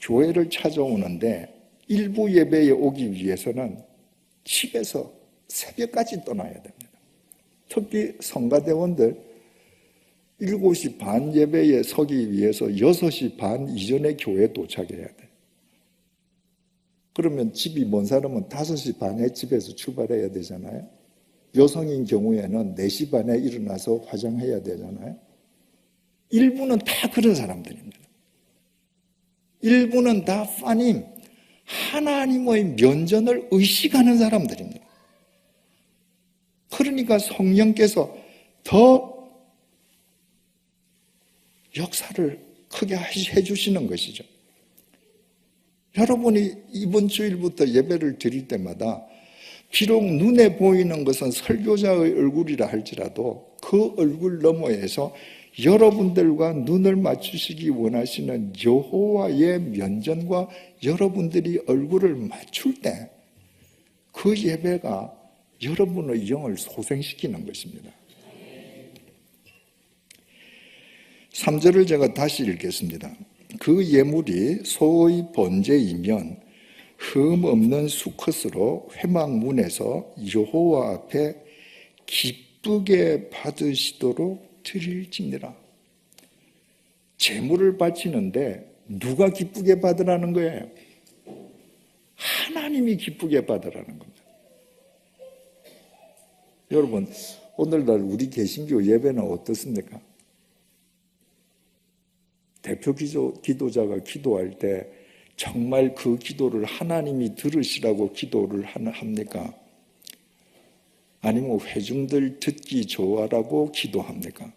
교회를 찾아오는데 일부 예배에 오기 위해서는 집에서 새벽까지 떠나야 됩니다. 특히 성가대원들 7시 반 예배에 서기 위해서 6시 반 이전에 교회에 도착해야 돼. 그러면 집이 먼 사람은 5시 반에 집에서 출발해야 되잖아요. 여성인 경우에는 4시 반에 일어나서 화장해야 되잖아요. 일부는 다 그런 사람들입니다. 일부는 다 파님, 하나님의 면전을 의식하는 사람들입니다. 그러니까 성령께서 더 역사를 크게 해주시는 것이죠. 여러분이 이번 주일부터 예배를 드릴 때마다 비록 눈에 보이는 것은 설교자의 얼굴이라 할지라도 그 얼굴 너머에서 여러분들과 눈을 맞추시기 원하시는 여호와의 면전과 여러분들이 얼굴을 맞출 때 그 예배가 여러분의 영을 소생시키는 것입니다. 3절을 제가 다시 읽겠습니다. 그 예물이 소의 번제이면 흠 없는 수컷으로 회막문에서 여호와 앞에 기쁘게 받으시도록 드릴지니라. 제물을 바치는데 누가 기쁘게 받으라는 거예요? 하나님이 기쁘게 받으라는 겁니다. 여러분, 오늘날 우리 개신교 예배는 어떻습니까? 대표 기도자가 기도할 때 정말 그 기도를 하나님이 들으시라고 기도를 합니까? 아니면 회중들 듣기 좋아라고 기도합니까?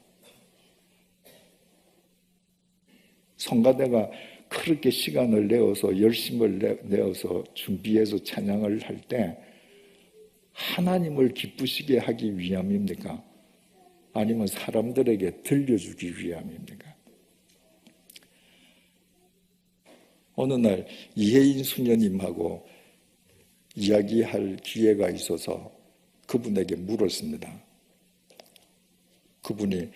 성가대가 그렇게 시간을 내어서 열심을 내어서 준비해서 찬양을 할 때 하나님을 기쁘시게 하기 위함입니까? 아니면 사람들에게 들려주기 위함입니까? 어느 날 이혜인 수녀님하고 이야기할 기회가 있어서 그분에게 물었습니다. 그분이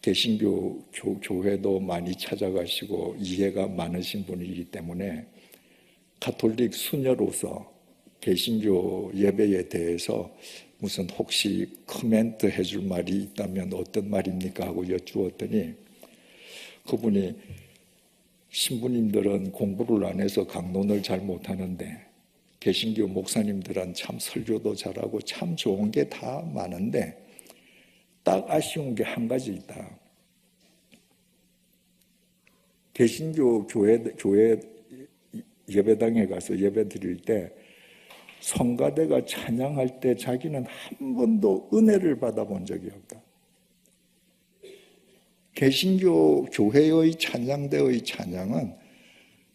개신교 교회도 많이 찾아가시고 이해가 많으신 분이기 때문에 가톨릭 수녀로서 개신교 예배에 대해서 무슨 혹시 코멘트 해줄 말이 있다면 어떤 말입니까? 하고 여쭈었더니 그분이 신부님들은 공부를 안 해서 강론을 잘 못하는데 개신교 목사님들은 참 설교도 잘하고 참 좋은 게 다 많은데 딱 아쉬운 게 한 가지 있다. 개신교 교회 예배당에 가서 예배 드릴 때 성가대가 찬양할 때 자기는 한 번도 은혜를 받아본 적이 없다. 개신교 교회의 찬양대의 찬양은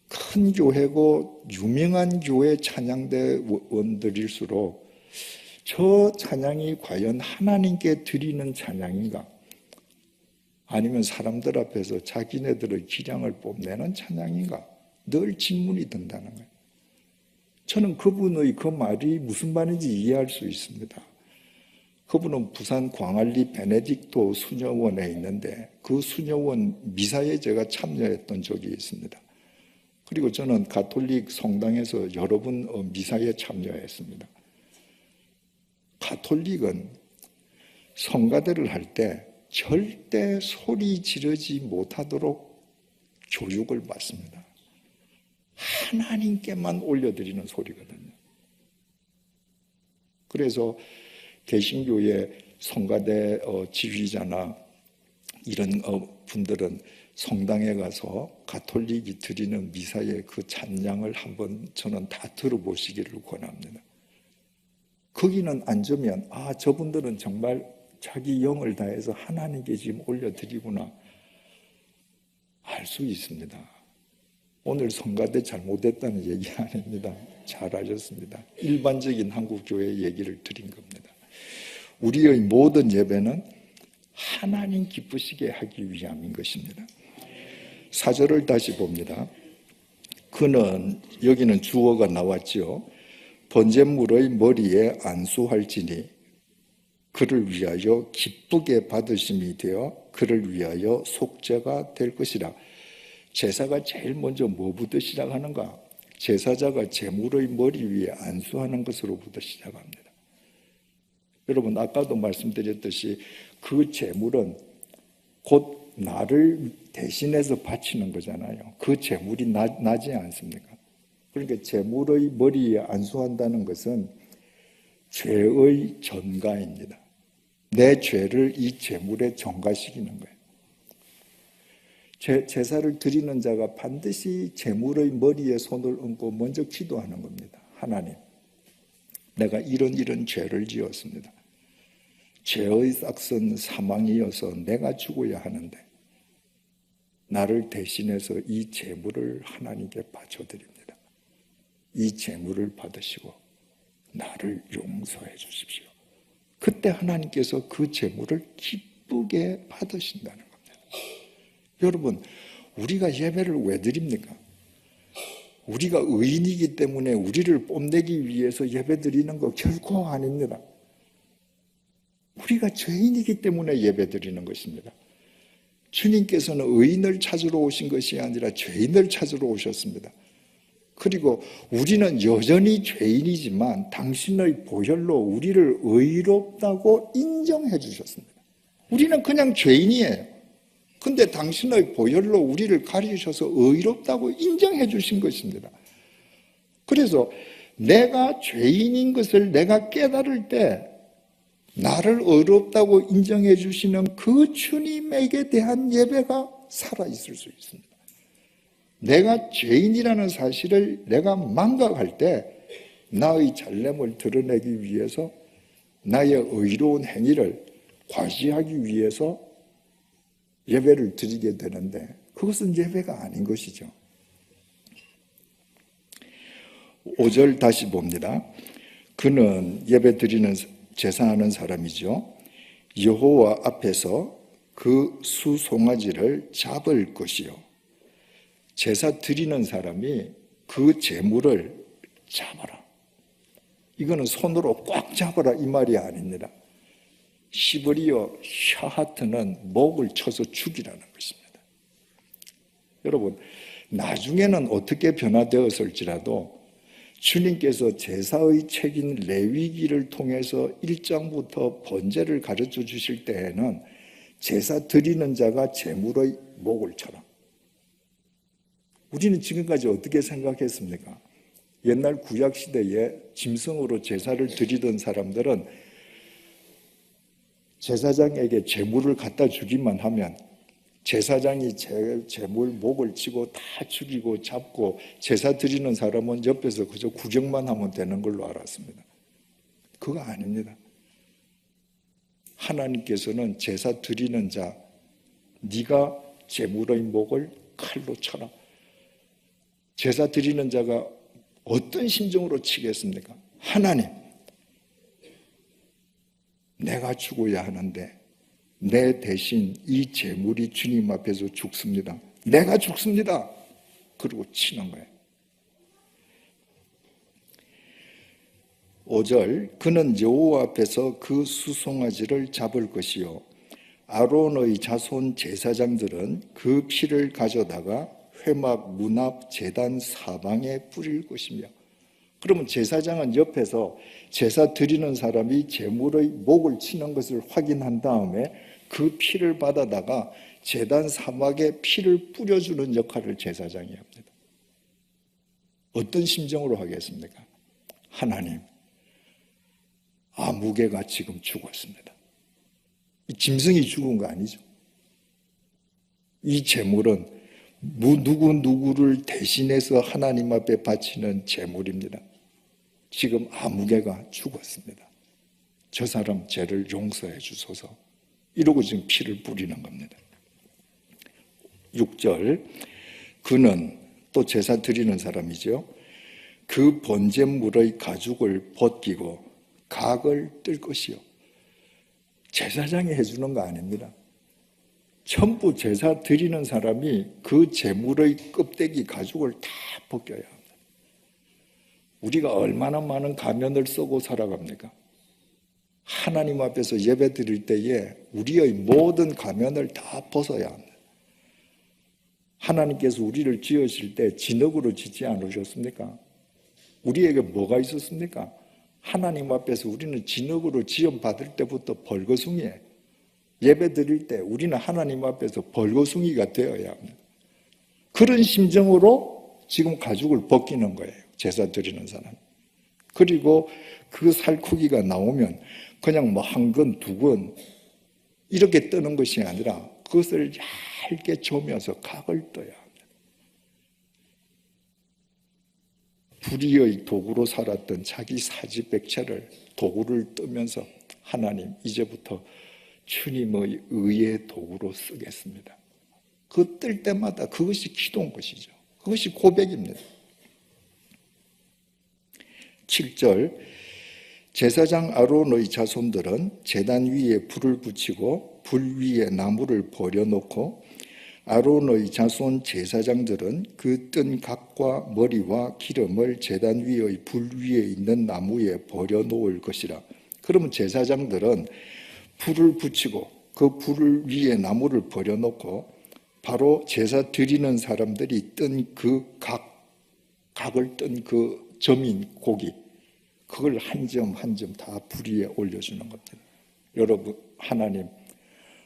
큰 교회고 유명한 교회 찬양대원들일수록 저 찬양이 과연 하나님께 드리는 찬양인가? 아니면 사람들 앞에서 자기네들의 기량을 뽐내는 찬양인가? 늘 질문이 든다는 거예요. 저는 그분의 그 말이 무슨 말인지 이해할 수 있습니다. 그분은 부산 광안리 베네딕토 수녀원에 있는데 그 수녀원 미사에 제가 참여했던 적이 있습니다. 그리고 저는 가톨릭 성당에서 여러 번 미사에 참여했습니다. 가톨릭은 성가대를 할 때 절대 소리 지르지 못하도록 교육을 받습니다. 하나님께만 올려드리는 소리거든요. 그래서 개신교의 성가대 지휘자나 이런 분들은 성당에 가서 가톨릭이 드리는 미사의 그 찬양을 한번 저는 다 들어보시기를 권합니다. 거기는 앉으면 저분들은 정말 자기 영을 다해서 하나님께 지금 올려드리구나 알 수 있습니다. 오늘 성가대 잘못했다는 얘기 아닙니다. 잘하셨습니다. 일반적인 한국교회 얘기를 드린 겁니다. 우리의 모든 예배는 하나님 기쁘시게 하기 위함인 것입니다. 4절을 다시 봅니다. 그는, 여기는 주어가 나왔죠. 번제물의 머리에 안수할지니 그를 위하여 기쁘게 받으심이 되어 그를 위하여 속죄가 될 것이라. 제사가 제일 먼저 뭐부터 시작하는가? 제사자가 제물의 머리 위에 안수하는 것으로부터 시작합니다. 여러분, 아까도 말씀드렸듯이 그 제물은 곧 나를 대신해서 바치는 거잖아요. 그 제물이 나지 않습니까? 그러니까 제물의 머리에 안수한다는 것은 죄의 전가입니다. 내 죄를 이 제물에 전가시키는 거예요. 제사를 드리는 자가 반드시 제물의 머리에 손을 얹고 먼저 기도하는 겁니다. 하나님, 내가 이런 죄를 지었습니다. 죄의 싹은 사망이어서 내가 죽어야 하는데 나를 대신해서 이 제물을 하나님께 바쳐드립니다. 이 제물을 받으시고 나를 용서해 주십시오. 그때 하나님께서 그 제물을 기쁘게 받으신다는 겁니다. 여러분, 우리가 예배를 왜 드립니까? 우리가 의인이기 때문에 우리를 뽐내기 위해서 예배 드리는 거 결코 아닙니다. 우리가 죄인이기 때문에 예배 드리는 것입니다. 주님께서는 의인을 찾으러 오신 것이 아니라 죄인을 찾으러 오셨습니다. 그리고 우리는 여전히 죄인이지만 당신의 보혈로 우리를 의롭다고 인정해 주셨습니다. 우리는 그냥 죄인이에요. 근데 당신의 보혈로 우리를 가리셔서 의롭다고 인정해 주신 것입니다. 그래서 내가 죄인인 것을 내가 깨달을 때 나를 의롭다고 인정해 주시는 그 주님에게 대한 예배가 살아있을 수 있습니다. 내가 죄인이라는 사실을 내가 망각할 때 나의 잘됨을 드러내기 위해서 나의 의로운 행위를 과시하기 위해서 예배를 드리게 되는데 그것은 예배가 아닌 것이죠. 5절 다시 봅니다. 그는 예배 드리는 제사하는 사람이죠. 여호와 앞에서 그 수송아지를 잡을 것이요. 제사 드리는 사람이 그 제물을 잡아라. 이거는 손으로 꽉 잡아라 이 말이 아닙니다. 시브리어 샤하트는 목을 쳐서 죽이라는 것입니다. 여러분, 나중에는 어떻게 변화되었을지라도 주님께서 제사의 책인 레위기를 통해서 1장부터 번제를 가르쳐 주실 때에는 제사 드리는 자가 제물의 목을 쳐라. 우리는 지금까지 어떻게 생각했습니까? 옛날 구약시대에 짐승으로 제사를 드리던 사람들은 제사장에게 제물을 갖다 주기만 하면 제사장이 제물 목을 치고 다 죽이고 잡고 제사 드리는 사람은 옆에서 그저 구경만 하면 되는 걸로 알았습니다. 그거 아닙니다. 하나님께서는 제사 드리는 자, 네가 제물의 목을 칼로 쳐라. 제사 드리는 자가 어떤 심정으로 치겠습니까? 하나님, 내가 죽어야 하는데 내 대신 이 제물이 주님 앞에서 죽습니다. 내가 죽습니다. 그리고 치는 거예요. 5절, 그는 여호와 앞에서 그 수송아지를 잡을 것이요 아론의 자손 제사장들은 그 피를 가져다가 회막 문 앞 제단 사방에 뿌릴 것이며. 그러면 제사장은 옆에서 제사 드리는 사람이 제물의 목을 치는 것을 확인한 다음에 그 피를 받아다가 제단 사막에 피를 뿌려주는 역할을 제사장이 합니다. 어떤 심정으로 하겠습니까? 하나님, 아무개가 지금 죽었습니다. 이 짐승이 죽은 거 아니죠. 이 제물은 누구를 대신해서 하나님 앞에 바치는 제물입니다. 지금 아무개가 죽었습니다. 저 사람 죄를 용서해 주소서. 이러고 지금 피를 뿌리는 겁니다. 6절, 그는 또 제사 드리는 사람이죠. 그 번제물의 가죽을 벗기고 각을 뜰 것이요. 제사장이 해주는 거 아닙니다. 전부 제사 드리는 사람이 그 제물의 껍데기 가죽을 다 벗겨야 합니다. 우리가 얼마나 많은 가면을 쓰고 살아갑니까? 하나님 앞에서 예배 드릴 때에 우리의 모든 가면을 다 벗어야 합니다. 하나님께서 우리를 지으실 때 진흙으로 짓지 않으셨습니까? 우리에게 뭐가 있었습니까? 하나님 앞에서 우리는 진흙으로 지음받을 때부터 벌거숭이에요. 예배 드릴 때 우리는 하나님 앞에서 벌거숭이가 되어야 합니다. 그런 심정으로 지금 가죽을 벗기는 거예요. 제사 드리는 사람. 그리고 그 살코기가 나오면 그냥 뭐 한 건, 두 건 이렇게 뜨는 것이 아니라 그것을 얇게 조면서 각을 떠야 합니다. 불의의 도구로 살았던 자기 사지백체를 도구를 뜨면서 하나님, 이제부터 주님의 의의 도구로 쓰겠습니다. 그 뜰 때마다 그것이 기도인 것이죠. 그것이 고백입니다. 7절, 제사장 아론의 자손들은 제단 위에 불을 붙이고 불 위에 나무를 버려놓고 아론의 자손 제사장들은 그 뜬 각과 머리와 기름을 제단 위의 불 위에 있는 나무에 버려놓을 것이라. 그러면 제사장들은 불을 붙이고 그 불 위에 나무를 버려놓고 바로 제사 드리는 사람들이 뜬 그 각을 뜬 그 점인 고기, 그걸 한 점 한 점 다 불 위에 올려주는 겁니다. 여러분, 하나님,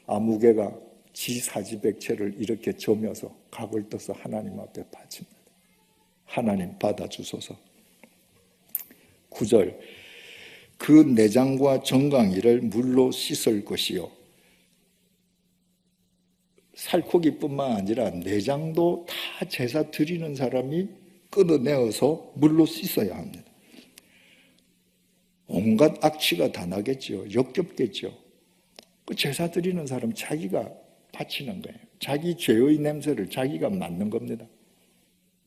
아무개가 지 사지백체를 이렇게 점여서 각을 떠서 하나님 앞에 바칩니다. 하나님 받아주소서. 9절, 그 내장과 정강이를 물로 씻을 것이요. 살코기뿐만 아니라 내장도 다 제사 드리는 사람이 끊어내어서 물로 씻어야 합니다. 온갖 악취가 다 나겠죠. 역겹겠죠. 그 제사 드리는 사람 자기가 바치는 거예요. 자기 죄의 냄새를 자기가 맡는 겁니다.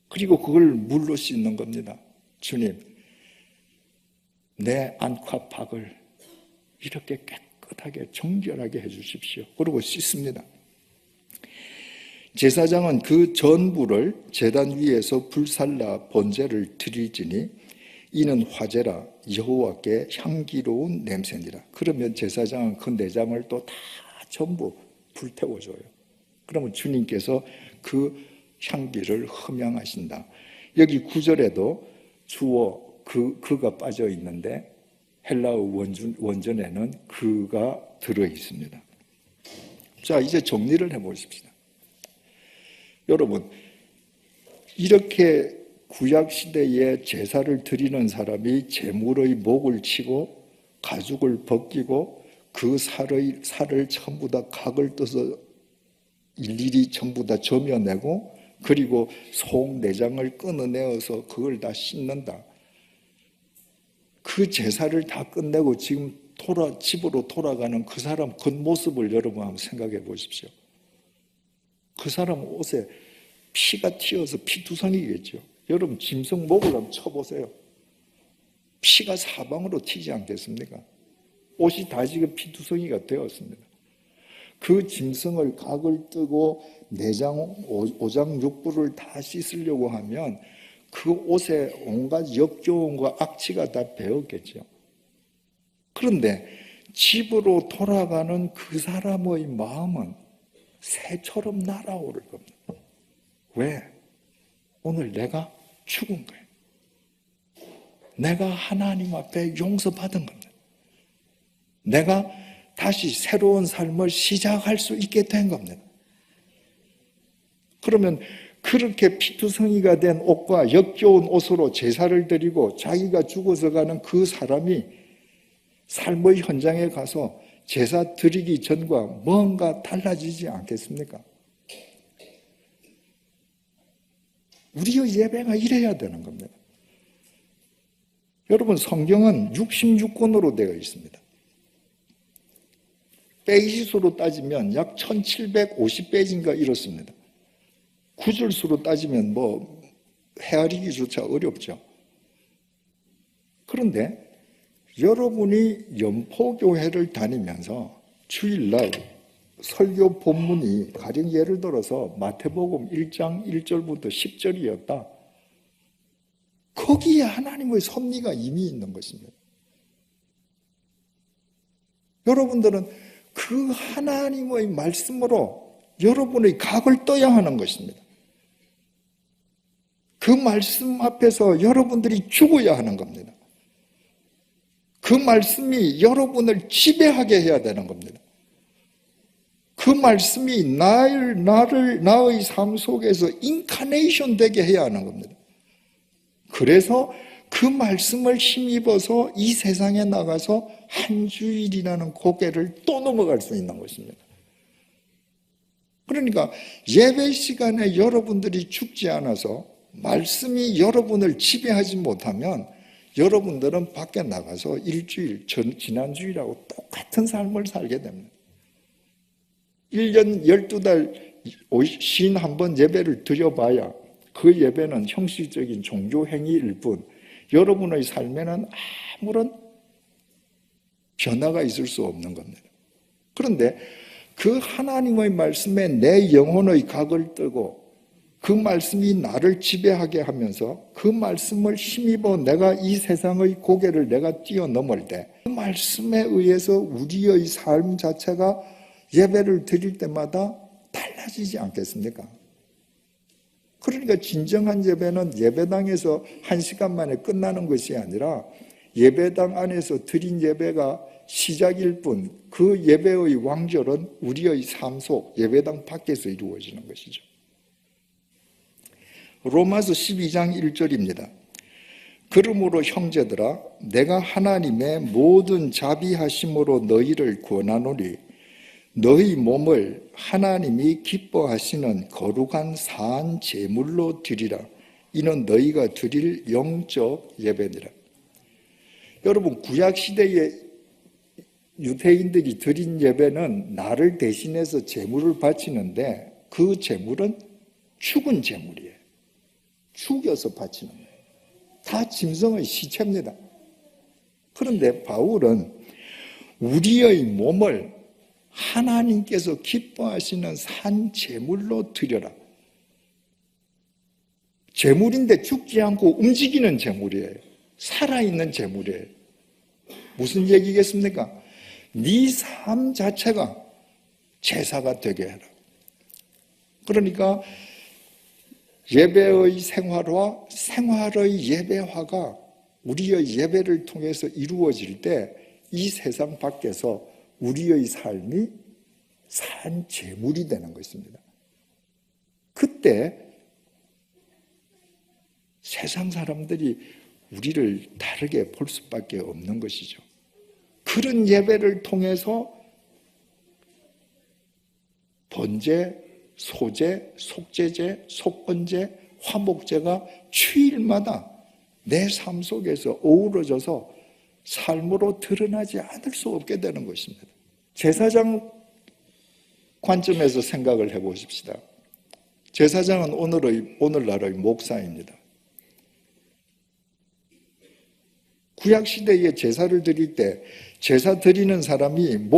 그리고 그걸 물로 씻는 겁니다. 주님, 내 안과 박을 이렇게 깨끗하게 정결하게 해주십시오. 그리고 씻습니다. 제사장은 그 전부를 제단 위에서 불살라 번제를 드리지니 이는 화제라 여호와께 향기로운 냄새니라. 그러면 제사장은 그 내장을 또 다 전부 불태워줘요. 그러면 주님께서 그 향기를 흠양하신다. 여기 9절에도 주어 그가 빠져 있는데 헬라어 원전에는 그가 들어 있습니다. 자, 이제 정리를 해보십시다. 여러분, 이렇게 구약시대에 제사를 드리는 사람이 제물의 목을 치고 가죽을 벗기고 그 살을 전부 다 각을 떠서 일일이 전부 다 점여내고 그리고 속 내장을 끊어내어서 그걸 다 씻는다. 그 제사를 다 끝내고 지금 집으로 돌아가는 그 사람 겉모습을 여러분 한번 생각해 보십시오. 그 사람 옷에 피가 튀어서 피투성이겠죠. 여러분 짐승 목을 한번 쳐보세요. 피가 사방으로 튀지 않겠습니까? 옷이 다 지금 피투성이가 되었습니다. 그 짐승을 각을 뜨고 내장, 오장육부를 다 씻으려고 하면 그 옷에 온갖 역겨움과 악취가 다 배었겠죠. 그런데 집으로 돌아가는 그 사람의 마음은 새처럼 날아오를 겁니다. 왜? 오늘 내가 죽은 거예요. 내가 하나님 앞에 용서받은 겁니다. 내가 다시 새로운 삶을 시작할 수 있게 된 겁니다. 그러면 그렇게 피투성이가 된 옷과 역겨운 옷으로 제사를 드리고 자기가 죽어서 가는 그 사람이 삶의 현장에 가서 제사 드리기 전과 뭔가 달라지지 않겠습니까? 우리의 예배가 이래야 되는 겁니다. 여러분, 성경은 66권으로 되어 있습니다. 페이지 수로 따지면 약 1750페이지인가 이렇습니다. 구절 수로 따지면 헤아리기조차 어렵죠. 그런데 여러분이 연포교회를 다니면서 주일날 설교 본문이 가령 예를 들어서 마태복음 1장 1절부터 10절이었다. 거기에 하나님의 섭리가 이미 있는 것입니다. 여러분들은 그 하나님의 말씀으로 여러분의 각을 떠야 하는 것입니다. 그 말씀 앞에서 여러분들이 죽어야 하는 겁니다. 그 말씀이 여러분을 지배하게 해야 되는 겁니다. 그 말씀이 나의 삶 속에서 인카네이션 되게 해야 하는 겁니다. 그래서 그 말씀을 힘입어서 이 세상에 나가서 한 주일이라는 고개를 또 넘어갈 수 있는 것입니다. 그러니까 예배 시간에 여러분들이 죽지 않아서 말씀이 여러분을 지배하지 못하면 여러분들은 밖에 나가서 일주일, 지난주일하고 똑같은 삶을 살게 됩니다. 1년 12달 51번 예배를 드려봐야 그 예배는 형식적인 종교 행위일 뿐 여러분의 삶에는 아무런 변화가 있을 수 없는 겁니다. 그런데 그 하나님의 말씀에 내 영혼의 각을 뜨고 그 말씀이 나를 지배하게 하면서 그 말씀을 힘입어 내가 이 세상의 고개를 내가 뛰어넘을 때 그 말씀에 의해서 우리의 삶 자체가 예배를 드릴 때마다 달라지지 않겠습니까? 그러니까 진정한 예배는 예배당에서 1시간 만에 끝나는 것이 아니라 예배당 안에서 드린 예배가 시작일 뿐 그 예배의 왕절은 우리의 삶 속 예배당 밖에서 이루어지는 것이죠. 로마서 12장 1절입니다. 그러므로 형제들아 내가 하나님의 모든 자비하심으로 너희를 권하노니 너희 몸을 하나님이 기뻐하시는 거룩한 사한 제물로 드리라. 이는 너희가 드릴 영적 예배니라. 여러분, 구약시대에 유대인들이 드린 예배는 나를 대신해서 제물을 바치는데 그 제물은 죽은 제물이에요. 죽여서 바치는 거예요. 다 짐승의 시체입니다. 그런데 바울은 우리의 몸을 하나님께서 기뻐하시는 산 제물로 드려라. 제물인데 죽지 않고 움직이는 제물이에요. 살아있는 제물이에요. 무슨 얘기겠습니까? 네 삶 자체가 제사가 되게 해라. 그러니까 예배의 생활화, 생활의 예배화가 우리의 예배를 통해서 이루어질 때 이 세상 밖에서 우리의 삶이 산 제물이 되는 것입니다. 그때 세상 사람들이 우리를 다르게 볼 수밖에 없는 것이죠. 그런 예배를 통해서 번제, 소제, 속제제, 속건제, 화목제가 주일마다 내 삶 속에서 어우러져서 삶으로 드러나지 않을 수 없게 되는 것입니다. 제사장 관점에서 생각을 해보십시다. 제사장은 오늘날의 목사입니다. 구약시대에 제사를 드릴 때 제사 드리는 사람이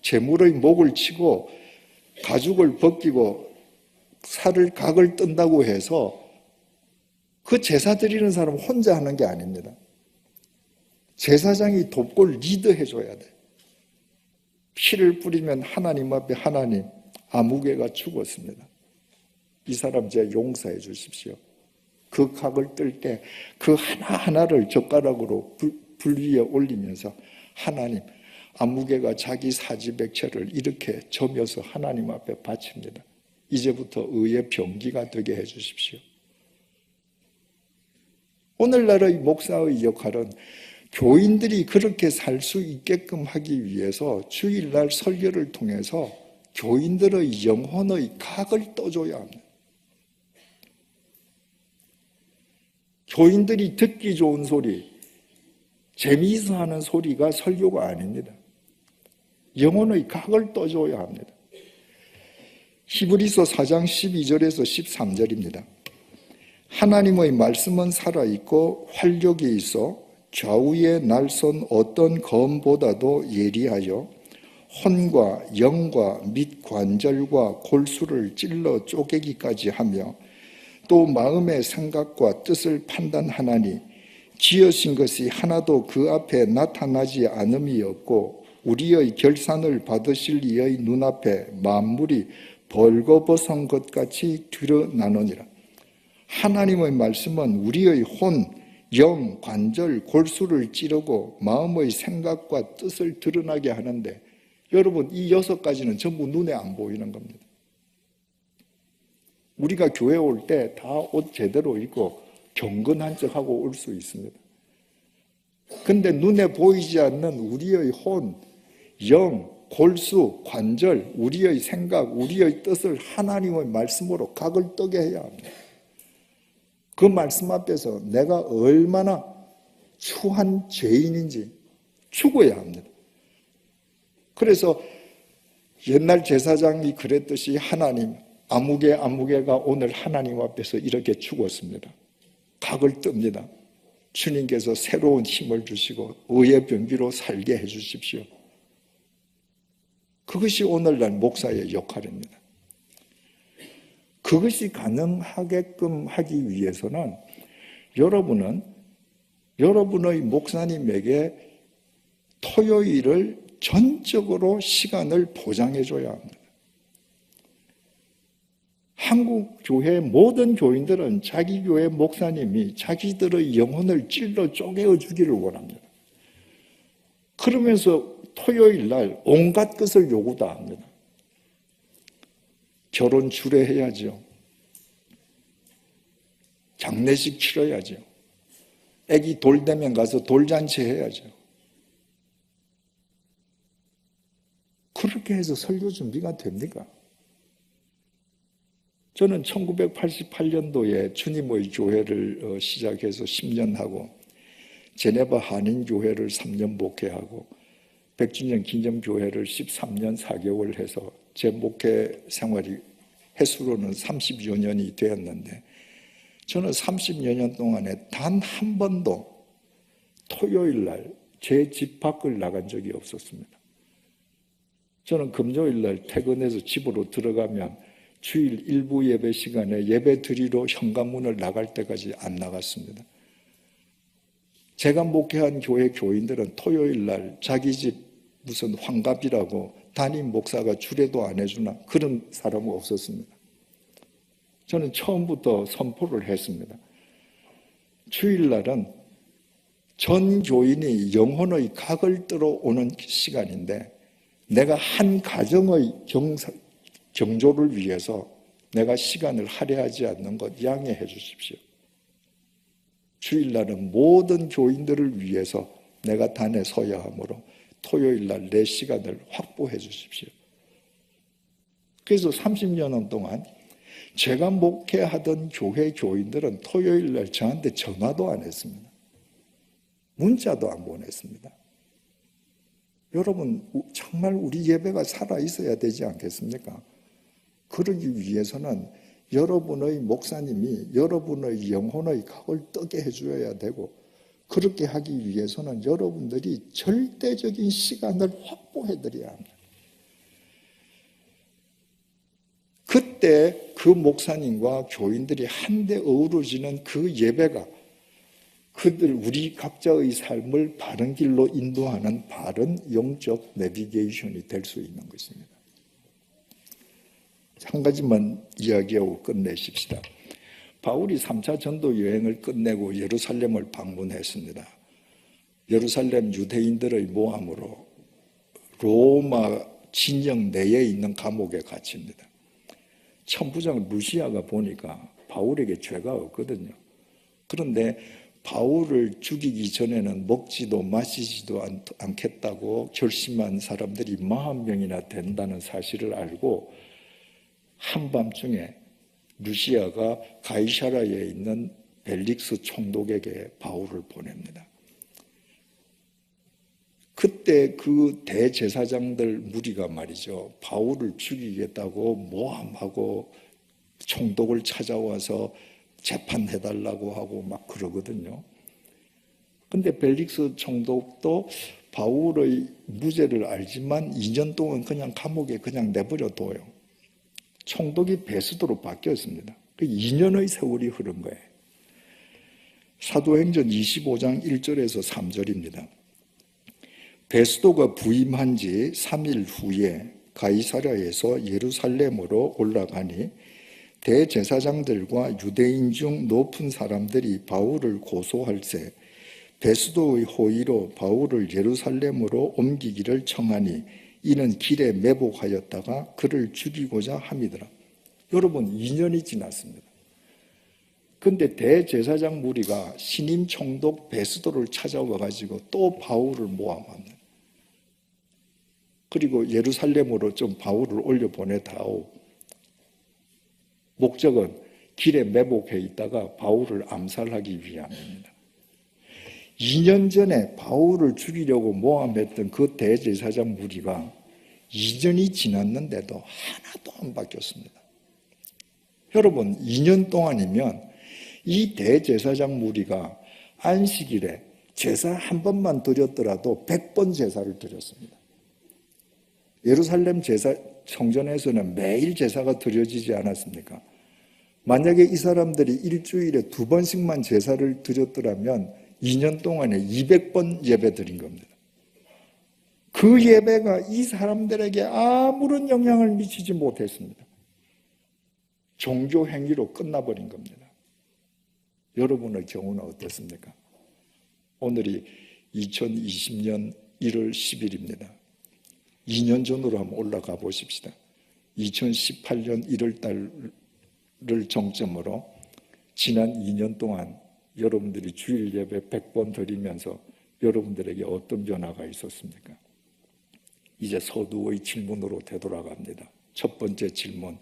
제물의 목을 치고 가죽을 벗기고 각을 뜬다고 해서 그 제사 드리는 사람 혼자 하는 게 아닙니다. 제사장이 돕고 리드해줘야 돼. 피를 뿌리면 하나님 앞에 하나님, 아무개가 죽었습니다. 이 사람 제 용서해 주십시오. 그 각을 뜰 때 그 하나하나를 젓가락으로 불 위에 올리면서 하나님, 아무개가 자기 사지백체를 이렇게 저며서 하나님 앞에 바칩니다. 이제부터 의의 병기가 되게 해 주십시오. 오늘날의 목사의 역할은 교인들이 그렇게 살 수 있게끔 하기 위해서 주일날 설교를 통해서 교인들의 영혼의 각을 떠줘야 합니다. 교인들이 듣기 좋은 소리, 재미있어 하는 소리가 설교가 아닙니다. 영혼의 각을 떠줘야 합니다. 히브리서 4장 12절에서 13절입니다. 하나님의 말씀은 살아있고 활력이 있어 좌우에 날선 어떤 검보다도 예리하여 혼과 영과 및 관절과 골수를 찔러 쪼개기까지 하며 또 마음의 생각과 뜻을 판단하나니 지으신 것이 하나도 그 앞에 나타나지 않음이 없고 우리의 결산을 받으실 이의 눈앞에 만물이 벌거벗은 것 같이 드러나느니라. 하나님의 말씀은 우리의 혼, 영, 관절, 골수를 찌르고 마음의 생각과 뜻을 드러나게 하는데 여러분 이 6가지는 전부 눈에 안 보이는 겁니다. 우리가 교회 올 때 다 옷 제대로 입고 경건한 척하고 올 수 있습니다. 근데 눈에 보이지 않는 우리의 혼, 영, 골수, 관절, 우리의 생각, 우리의 뜻을 하나님의 말씀으로 각을 뜨게 해야 합니다. 그 말씀 앞에서 내가 얼마나 추한 죄인인지 죽어야 합니다. 그래서 옛날 제사장이 그랬듯이 하나님, 아무개가 오늘 하나님 앞에서 이렇게 죽었습니다. 각을 뜹니다. 주님께서 새로운 힘을 주시고 의의 병기로 살게 해 주십시오. 그것이 오늘날 목사의 역할입니다. 그것이 가능하게끔 하기 위해서는 여러분은 여러분의 목사님에게 토요일을 전적으로 시간을 보장해 줘야 합니다. 한국 교회 모든 교인들은 자기 교회 목사님이 자기들의 영혼을 찔러 쪼개어 주기를 원합니다. 그러면서 토요일 날 온갖 것을 요구 다 합니다. 결혼 주례해야죠. 장례식 치러야죠. 애기 돌 되면 가서 돌잔치 해야죠. 그렇게 해서 설교 준비가 됩니까? 저는 1988년도에 주님의 교회를 시작해서 10년 하고 제네바 한인교회를 3년 목회하고 100주년 기념교회를 13년 4개월 해서 제 목회 생활이 횟수로는 30여 년이 되었는데 저는 30여 년 동안에 단 한 번도 토요일 날 제 집 밖을 나간 적이 없었습니다. 저는 금요일 날 퇴근해서 집으로 들어가면 주일 일부 예배 시간에 예배 드리러 현관문을 나갈 때까지 안 나갔습니다. 제가 목회한 교회 교인들은 토요일 날 자기 집 무슨 환갑이라고 담임 목사가 주례도 안 해주나 그런 사람은 없었습니다. 저는 처음부터 선포를 했습니다. 주일날은 전 교인이 영혼의 각을 들어오는 시간인데 내가 한 가정의 경조를 위해서 내가 시간을 할애하지 않는 것 양해해 주십시오. 주일날은 모든 교인들을 위해서 내가 단에 서야 하므로 토요일날 내 시간을 확보해 주십시오. 그래서 30년 동안 제가 목회하던 교회 교인들은 토요일날 저한테 전화도 안 했습니다. 문자도 안 보냈습니다. 여러분 정말 우리 예배가 살아있어야 되지 않겠습니까? 그러기 위해서는 여러분의 목사님이 여러분의 영혼의 각을 뜨게 해줘야 되고, 그렇게 하기 위해서는 여러분들이 절대적인 시간을 확보해드려야 합니다. 그때 그 목사님과 교인들이 한데 어우러지는 그 예배가 우리 각자의 삶을 바른 길로 인도하는 바른 영적 내비게이션이 될 수 있는 것입니다. 한 가지만 이야기하고 끝내십시다. 바울이 3차 전도 여행을 끝내고 예루살렘을 방문했습니다. 예루살렘 유대인들의 모함으로 로마 진영 내에 있는 감옥에 갇힙니다. 천부장 루시아가 보니까 바울에게 죄가 없거든요. 그런데 바울을 죽이기 전에는 먹지도 마시지도 않겠다고 결심한 사람들이 40명이나 된다는 사실을 알고 한밤중에 루시아가 가이사라에 있는 벨릭스 총독에게 바울을 보냅니다. 그때 그 대제사장들 무리가 말이죠, 바울을 죽이겠다고 모함하고 총독을 찾아와서 재판해달라고 하고 막 그러거든요. 근데 벨릭스 총독도 바울의 무죄를 알지만 2년 동안 그냥 감옥에 그냥 내버려 둬요. 총독이 베스도로 바뀌었습니다. 그 2년의 세월이 흐른 거예요. 사도행전 25장 1절에서 3절입니다. 베스도가 부임한 지 3일 후에 가이사랴에서 예루살렘으로 올라가니 대제사장들과 유대인 중 높은 사람들이 바울을 고소할세 베스도의 호의로 바울을 예루살렘으로 옮기기를 청하니 이는 길에 매복하였다가 그를 죽이고자 함이더라. 여러분, 2년이 지났습니다. 그런데 대제사장 무리가 신임 총독 베스도를 찾아와 가지고 또 바울을 모함합니다. 그리고 예루살렘으로 좀 바울을 올려보내다오. 목적은 길에 매복해 있다가 바울을 암살하기 위함입니다. 2년 전에 바울을 죽이려고 모함했던 그 대제사장 무리가 2년이 지났는데도 하나도 안 바뀌었습니다. 여러분, 2년 동안이면 이 대제사장 무리가 안식일에 제사 한 번만 드렸더라도 100번 제사를 드렸습니다. 예루살렘 제사 성전에서는 매일 제사가 드려지지 않았습니까? 만약에 이 사람들이 일주일에 2번씩만 제사를 드렸더라면 2년 동안에 200번 예배 드린 겁니다. 그 예배가 이 사람들에게 아무런 영향을 미치지 못했습니다. 종교 행위로 끝나버린 겁니다. 여러분의 경우는 어떻습니까? 오늘이 2020년 1월 10일입니다. 2년 전으로 한번 올라가 보십시다. 2018년 1월 달을 정점으로 지난 2년 동안 여러분들이 주일 예배 100번 드리면서 여러분들에게 어떤 변화가 있었습니까? 이제 서두의 질문으로 되돌아갑니다. 첫 번째 질문,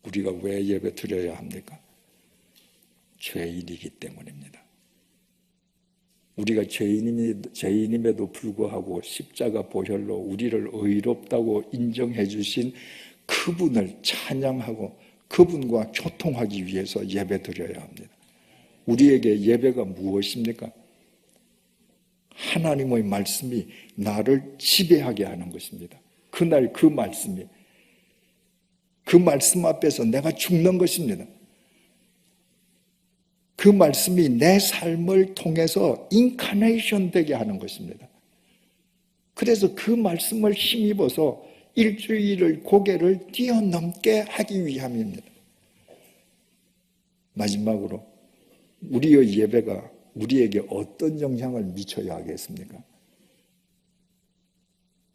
우리가 왜 예배 드려야 합니까? 죄인이기 때문입니다. 우리가 죄인임에도 불구하고 십자가 보혈로 우리를 의롭다고 인정해 주신 그분을 찬양하고 그분과 교통하기 위해서 예배 드려야 합니다. 우리에게 예배가 무엇입니까? 하나님의 말씀이 나를 지배하게 하는 것입니다. 그날 그 말씀이, 그 말씀 앞에서 내가 죽는 것입니다. 그 말씀이 내 삶을 통해서 인카네이션 되게 하는 것입니다. 그래서 그 말씀을 힘입어서 일주일을 고개를 뛰어넘게 하기 위함입니다. 마지막으로 우리의 예배가 우리에게 어떤 영향을 미쳐야 하겠습니까?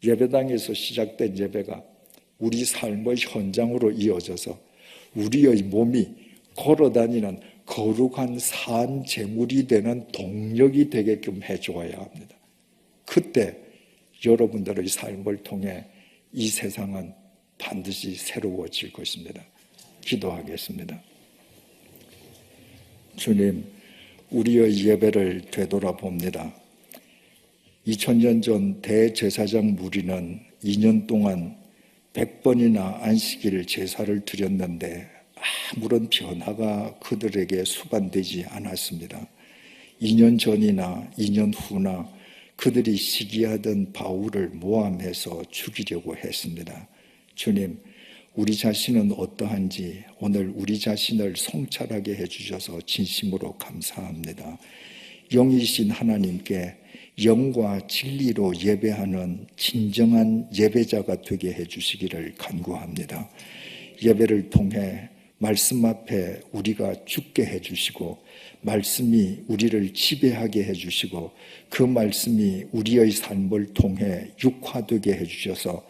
예배당에서 시작된 예배가 우리 삶의 현장으로 이어져서 우리의 몸이 걸어다니는 거룩한 산 제물이 되는 동력이 되게끔 해주어야 합니다. 그때 여러분들의 삶을 통해 이 세상은 반드시 새로워질 것입니다. 기도하겠습니다. 주님, 우리의 예배를 되돌아봅니다. 2000년 전 대제사장 무리는 2년 동안 100번이나 안식일 제사를 드렸는데 아무런 변화가 그들에게 수반되지 않았습니다. 2년 전이나 2년 후나 그들이 시기하던 바울을 모함해서 죽이려고 했습니다. 주님, 우리 자신은 어떠한지 오늘 우리 자신을 성찰하게 해주셔서 진심으로 감사합니다. 영이신 하나님께 영과 진리로 예배하는 진정한 예배자가 되게 해주시기를 간구합니다. 예배를 통해 말씀 앞에 우리가 죽게 해주시고 말씀이 우리를 지배하게 해주시고 그 말씀이 우리의 삶을 통해 육화되게 해주셔서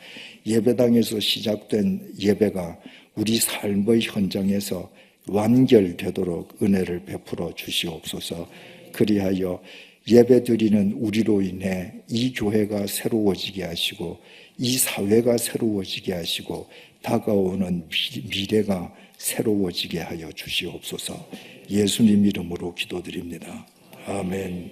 예배당에서 시작된 예배가 우리 삶의 현장에서 완결되도록 은혜를 베풀어 주시옵소서. 그리하여 예배드리는 우리로 인해 이 교회가 새로워지게 하시고 이 사회가 새로워지게 하시고 다가오는 미래가 새로워지게 하여 주시옵소서. 예수님 이름으로 기도드립니다. 아멘.